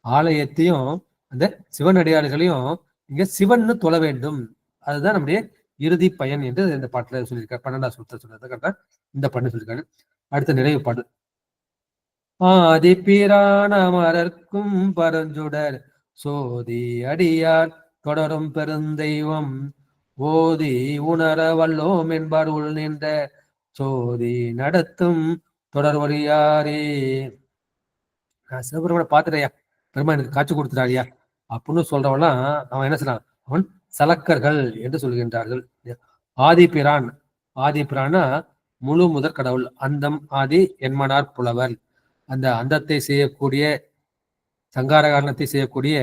Speaker 2: ஆலயத்தையும் அந்த சிவனடியார்களையும் இங்க சிவன்னு தொழ வேண்டும், அதுதான் நம்முடைய இறுதி பயன் என்று இந்த பாட்டுல சொல்லியிருக்காரு. 12ஆம் சூத்திரத்தை சொல்றது கரெக்டா இந்த பண்ணு சொல்லியிருக்காரு. அடுத்த நிறைவு பாடல். ஆதிப்பிரான் அமரர்க்கும் பரஞ்சுடர் சோதி அடியார் தொடரும் பெருந்தெய்வம் ஓதி உணர வல்லோம் என்பார் உள் நின்ற சோதி நடத்தும் தொடர் வழியாரே. சிவபெருமான பார்த்துடையா, பெருமா எனக்கு காட்சி கொடுத்துட்டாரியா அப்படின்னு சொல்றவெல்லாம் அவன் என்ன சொல்றான்? அவன் சலக்கர்கள் என்று சொல்கின்றார்கள். ஆதிப்பிரான், ஆதிப்பிரானா முழு முதற் கடவுள். அந்தம் ஆதி என்மனார் புலவர். அந்த அந்தத்தை செய்யக்கூடிய, சங்கார காரணத்தை செய்யக்கூடிய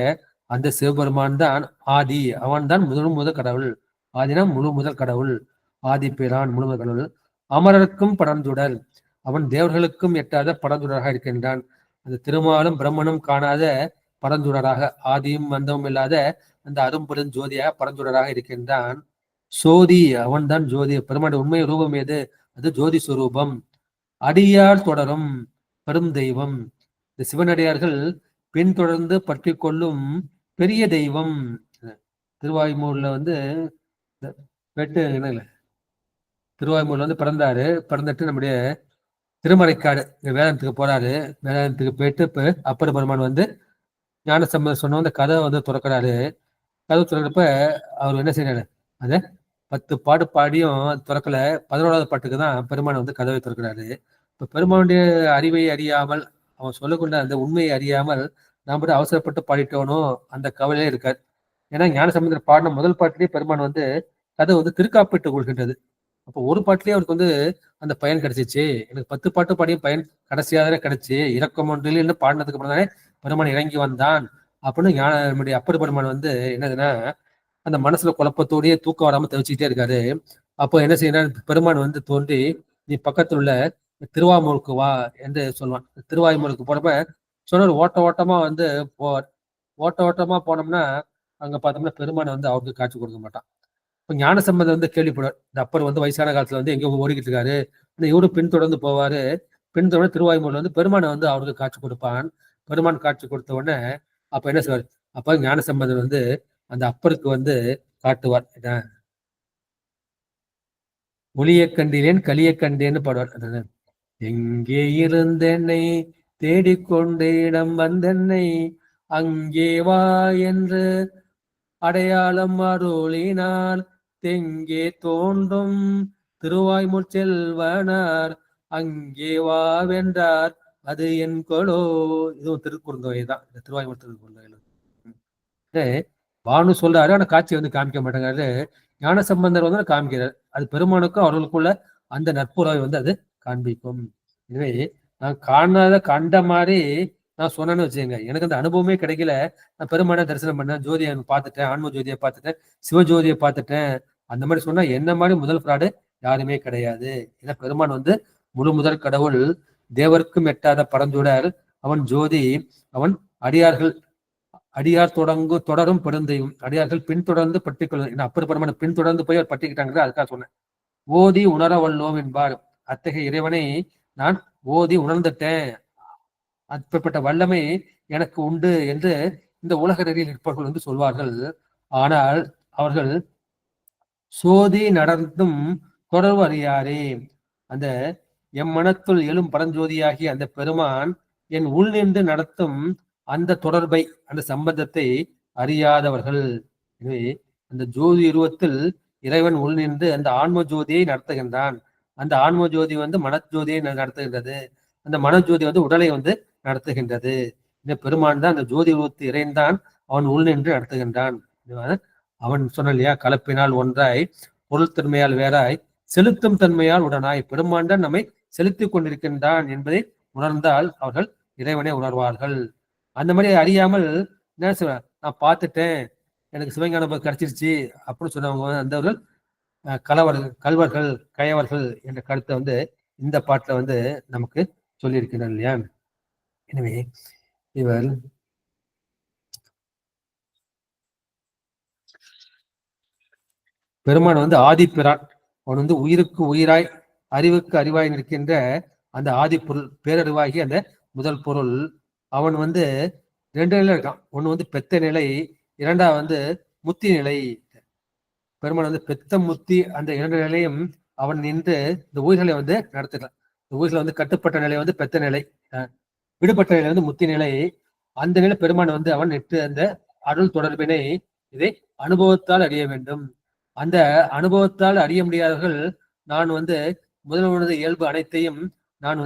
Speaker 2: அந்த சிவபெருமான் தான் ஆதி, அவன் தான் முதல் கடவுள். ஆதினா முதல் கடவுள், ஆதி பிரான் முதல் கடவுள். அமரருக்கும் பரந்துடர், அவன் தேவர்களுக்கும் எட்டாத பரந்துடராக இருக்கின்றான். அந்த திருமாலும் பிரம்மனும் காணாத பரந்துடராக, ஆதியும் அந்தமும் இல்லாத அந்த அரும்பெரும் ஜோதியாக பரந்துடராக இருக்கின்றான். சோதி, அவன் தான் ஜோதி. பெருமானுடைய உண்மை ரூபம் எது? அது ஜோதி சுரூபம். அடியார் தொடரும் பெரும் தெய்வம், இந்த சிவனடியார்கள் பின்தொடர்ந்து பற்றி கொள்ளும் பெரிய தெய்வம். திருவாய்மூர்ல வெட்டு திருவாய்மூர்ல பிறந்துட்டு நம்முடைய திருமறைக்காடு வேதாந்தத்துக்கு போறாரு. வேதாந்தத்துக்கு போயிட்டு அப்பர் பெருமான் ஞானசம்பந்தர் சொன்ன அந்த கதை திறக்கிறாரு. கதை திறக்கிறப்ப அவர் என்ன செய்யறாரு, அத 10 பாட்டு பாடியும் திறக்கல. 11வது பாட்டுக்கு தான் பெருமான் கதவை திறக்கிறாரு. இப்ப பெருமானுடைய அறிவை அறியாமல், அவன் சொல்லக்கொண்ட அந்த உண்மையை அறியாமல் நாம அவசரப்பட்டு பாடிட்டோனோ அந்த கவலையே இருக்காது. ஏன்னா ஞானசம்பந்தர் பாடின முதல் பாட்டிலேயே பெருமான் கதை திருக்காப்பிட்டு கொள்கின்றது. அப்போ ஒரு பாட்டிலேயே அவருக்கு அந்த பயன் கிடைச்சிச்சு. எனக்கு 10 பாட்டு பாடியும் பயன் கடைசியாக கிடைச்சு, இறக்கம் ஒன்றில் பாடினதுக்கு அப்புறம் தானே பெருமான் இறங்கி வந்தான் அப்படின்னு நம்முடைய அப்பர் பெருமான் என்னதுன்னா அந்த மனசுல குழப்பத்தோடயே தூக்கம் வராம தவிச்சுக்கிட்டே இருக்காரு. அப்போ என்ன செய்யறாரு, பெருமான் தோன்றி நீ பக்கத்துல உள்ள திருவாமூருக்கு வா என்று சொல்லுவான். திருவாய்மூருக்கு போறப்ப சொன்னார், ஓட்டமா போவார். ஓட்டமா போனோம்னா அங்க பார்த்தோம்னா பெருமான் அவருக்கு காட்சி கொடுக்க மாட்டான். இப்போ ஞானசம்பந்தர் கேள்விப்படுவார், இந்த அப்பர் வயசான காலத்துல எங்க ஓடிக்கிட்டு இருக்காரு. இவரும் பின்தொடர்ந்து போவாரு. பின்தொடர்ந்து திருவாய்மூர்ல பெருமானை அவருக்கு காட்சி கொடுப்பான். பெருமான் காட்சி கொடுத்த உடனே அப்ப என்ன செய்வார், அப்ப ஞானசம்பந்தர் அந்த அப்பருக்கு காட்டுவார். ஒளிய கண்டேன் களிய கண்டேன்னு பாடுவார். எங்கே இருந்தென்னை தேடிக்கொண்டு இடம் வந்தென்னை அங்கே வா என்று அடையாளம் அருளினார். தெங்கே தோன்றும் திருவாய்மூர் செல்வனார் அங்கே வா வென்றார் அது என் கொலோ. இதுவும் திருக்குறுந்தொகைதான், இந்த திருவாய்மூர் திருக்குறுந்தொகையில வானு சொல்றாரு. ஆனா காட்சி காமிக்க மாட்டேங்கிறாரு. ஞான சம்பந்தர் காமிக்கிறார். அது பெருமானுக்கும் அவர்களுக்குள்ள அந்த நட்புறவை அது காண்பிக்கும். எனவே நான் கண்ட மாதிரி நான் சொன்னேன்னு வச்சுக்கோங்க, எனக்கு அந்த அனுபவமே கிடைக்கல. நான் பெருமான தரிசனம் பண்ணேன், ஜோதியை பார்த்துட்டேன், ஆன்ம ஜோதியை பார்த்துட்டேன், சிவஜோதியை பார்த்துட்டேன், அந்த மாதிரி சொன்னா என்ன மாதிரி முதல் பிராடு யாருமே கிடையாது. ஏன்னா பெருமான் முதல் கடவுள், தேவருக்கும் எட்டாத பரந்துடர், அவன் ஜோதி, அவன் அடியார் தொடரும் பெருந்தையும், அடியார்கள் பின்தொடர்ந்து பற்றிக்கொள்ள. அப்பர் பெருமான பின்தொடர்ந்து போய் அவர் பற்றிக்கிட்டாங்க. அதுக்காக சொன்னேன். ஓதி உணர வல்லோம் என்பார். அத்தகைய இறைவனை நான் ஓதி உணர்ந்துட்டேன், அப்பேற்பட்ட வல்லமை எனக்கு உண்டு என்று இந்த உலக நெறியில் இருப்பவர்கள் சொல்வார்கள். ஆனால் அவர்கள் சோதி நடந்தும் தொடர்பு அறியாரே. அந்த எம்மனத்துள் எழும் பரஞ்சோதியாகி அந்த பெருமான் என் உள் நின்று நடத்தும் அந்த தொடர்பை, அந்த சம்பந்தத்தை அறியாதவர்கள். எனவே அந்த ஜோதி உருவத்தில் இறைவன் உள் நின்று அந்த ஆன்ம ஜோதியை நடத்துகின்றான். அந்த ஆன்ம ஜோதி மனஜோதியை நடத்துகின்றது. அந்த மனஜோதி உடலை நடத்துகின்றது. இந்த பெருமான் தான் அந்த ஜோதி உருவத்து இறைந்தான், அவன் உள் நின்று நடத்துகின்றான். அவன் சொன்ன இல்லையா, கலப்பினால் ஒன்றாய் பொருள் தன்மையால் வேறாய் செலுத்தும் தன்மையால் உடனாய். பெருமான் தான் நம்மை செலுத்திக் கொண்டிருக்கின்றான் என்பதை உணர்ந்தால் அவர்கள் இறைவனை உணர்வார்கள். அந்த மாதிரி அறியாமல் என்ன சொல்ற, நான் பார்த்துட்டேன், எனக்கு சிவஞானம் கிடைச்சிருச்சு அப்படின்னு சொன்னவங்க அந்தவர்கள் கல்வர்கள் கயவர்கள் என்ற கருத்தை இந்த பாட்டுல நமக்கு சொல்லியிருக்கிறார் இல்லையா. எனவே இவர் பெருமான் ஆதிப்பிரான். அவன் உயிருக்கு உயிராய் அறிவுக்கு அறிவாய் நிற்கின்ற அந்த ஆதி பொருள், பேரறிவாகி அந்த முதல் பொருள். அவன் 2 நிலை இருக்கான். ஒண்ணு பெத்த நிலை, இரண்டாவது முத்தி நிலை. பெருமான் பெத்த முத்தி அந்த 2 நிலையும் அவன் நின்று இந்த உயிர்களை நடத்துகிறான். இந்த உயிர்களை கட்டுப்பட்ட நிலை பெத்த நிலை, விடுபட்ட நிலை முத்தி நிலை. அந்த நிலை பெருமான் அவன் நின்று அந்த அருள் தொடர்பினை இதை அனுபவத்தால் அறிய வேண்டும். அந்த அனுபவத்தால் அறிய முடியாதவர்கள் நான் முதல்வனது இயல்பு அனைத்தையும் நான்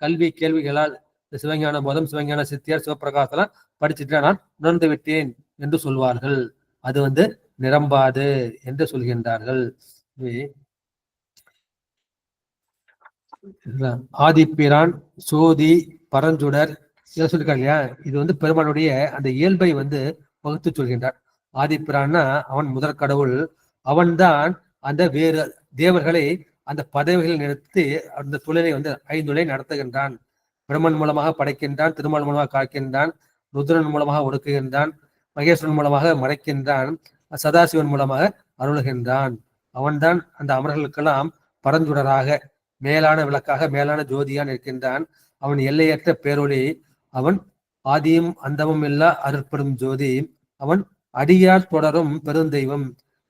Speaker 2: கல்வி கேள்விகளால் இந்த சிவஞான போதம், சிவஞான சித்தியார், சிவபிரகாசெல்லாம் படிச்சுட்டு நான் உணர்ந்து விட்டேன் என்று சொல்வார்கள். அது நிரம்பாது என்று சொல்கின்றார்கள். ஆதிப்பிரான், சோதி, பரஞ்சுடர் இதை சொல்லிருக்காங்க இல்லையா. இது பெருமானுடைய அந்த இயல்பை பகுத்து சொல்கின்றார். ஆதிப்பிரான்னா அவன் முதற் கடவுள். அவன்தான் அந்த வேறு தேவர்களை அந்த பதவிகளில் நிறுத்தி அந்த தொழிலை வந்து 5 தொழிலை நடத்துகின்றான். பிரம்மன் மூலமாக படைக்கின்றான், திருமால் மூலமாக காக்கின்றான், ருத்ரன் மூலமாக ஒடுக்குகின்றான், மகேஸ்வரன் மூலமாக மறைக்கின்றான், சதாசிவன் மூலமாக அருளுகின்றான். அவன்தான் அந்த அமர்களுக்கெல்லாம் பரஞ்சுடராக மேலான விளக்காக மேலான ஜோதியான் இருக்கின்றான். அவன் எல்லையற்ற பேரொளி. அவன் ஆதியும் அந்தமும் இல்லா அருட்பெரும் ஜோதி. அவன் அடியார் தொடரும் பெருந்தெய்வம்.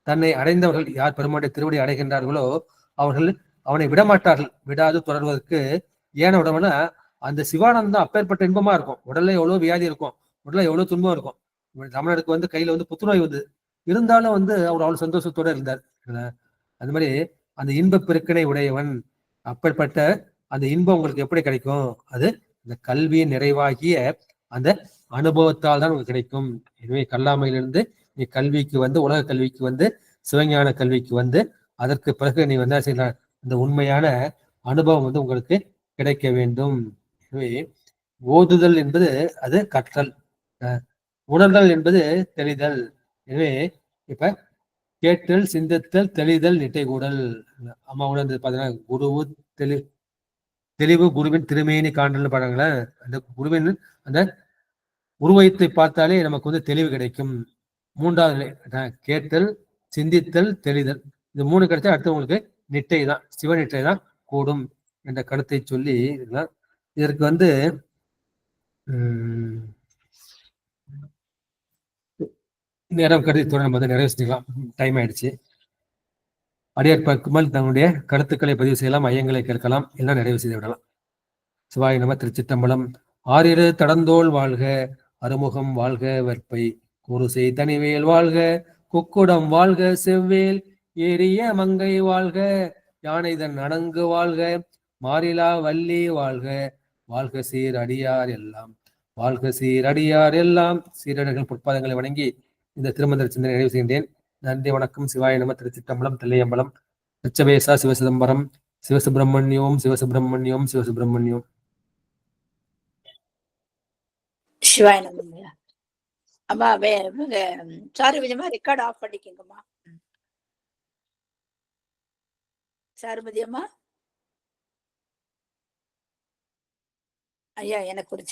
Speaker 2: தன்னை அடைந்தவர்கள் யார் பெருமானுடைய திருவடி அடைகின்றார்களோ அவர்கள் அவனை விடமாட்டார்கள். விடாது தொடர்வதற்கு ஏன விடமானா அந்த சிவானந்தம் அப்பேற்பட்ட இன்பமா இருக்கும். உடல்ல எவ்வளவு வியாதி இருக்கும், உடல்ல எவ்வளவு துன்பம் இருக்கும். ரமணருக்கு வந்து கையில வந்து புத்துநோய் வந்து இருந்தாலும் வந்து அவர் அவ்வளவு சந்தோஷத்தோட இருந்தார். அது மாதிரி அந்த இன்ப பெருக்கினை உடையவன். அப்பேற்பட்ட அந்த இன்பம் உங்களுக்கு எப்படி கிடைக்கும்? அது இந்த கல்வியின் நிறைவாகிய அந்த அனுபவத்தால் தான் உங்களுக்கு கிடைக்கும். எனவே கல்லாமையிலிருந்து நீ கல்விக்கு வந்து உலக கல்விக்கு வந்து சிவஞான கல்விக்கு வந்து அதற்கு பிறகு நீ வந்து செய்யலாம் இந்த உண்மையான அனுபவம் வந்து உங்களுக்கு கிடைக்க வேண்டும். எனவே ஓதுதல் என்பது அது கற்றல், உணர்தல் என்பது தெளிதல். எனவே இப்ப கேட்டல், சிந்தித்தல், தெளிதல், நிட்டை கூடல். அம்மா உணர்ந்து பாத்தீங்கன்னா குருவு தெளிவு குருவின் திருமேனி காண்டல் பாருங்களேன். அந்த குருவின் அந்த உருவத்தை பார்த்தாலே நமக்கு வந்து தெளிவு கிடைக்கும். 3வது கேட்டல், சிந்தித்தல், தெளிதல். இது 3 கிடைச்சா அடுத்து உங்களுக்கு நிட்டை தான், சிவ நிட்டை தான் கூடும் என்ற கருத்தை சொல்லி இதற்கு வந்து நேரம் கருதி நம்ம வந்து நிறைவு செஞ்சுக்கலாம். டைம் ஆயிடுச்சு. அடியார் பக்குமல் தன்னுடைய கருத்துக்களை பதிவு செய்யலாம், ஐயங்களை கேட்கலாம், எல்லாம் நிறைவு செய்து விடலாம். சிவாய நம. திருச்சிற்றம்பலம். ஆறிரு தடந்தோள் வாழ்க, அறுமுகம் வாழ்க, வெற்பை குருசை தனிவேல் வாழ்க, குக்குடம் வாழ்க, செவ்வேல் ஏரிய மங்கை வாழ்க, யானைதன் அணங்கு வாழ்க, மாறிலா வள்ளி வாழ்க, வாழ்க சீர் அடியார் எல்லாம், வாழ்க சீர் அடியார் எல்லாம். சீரடிகள் பொற்பாதங்களை வணங்கி இந்த திருமந்திர சிந்தனை நிறைவு செய்கின்றேன். நன்றி, வணக்கம். சிவாய நம. திருச்சிற்றம்பலம். தில்லையம்பலம். ரிச்சபேசா சிவசிதம்பரம். சிவசுப்பிரமணியோம் சிவசுப்பிரமணியோம் சிவசுப்பிரமணியோம்.
Speaker 1: சிவாய நம. அம்மா சாரு விஜயமா ரெக்கார்ட் ஆஃப் பண்ணிக்கங்கம்மா. சாருமதி அம்மா, ஐயா எனக்கு ஒரு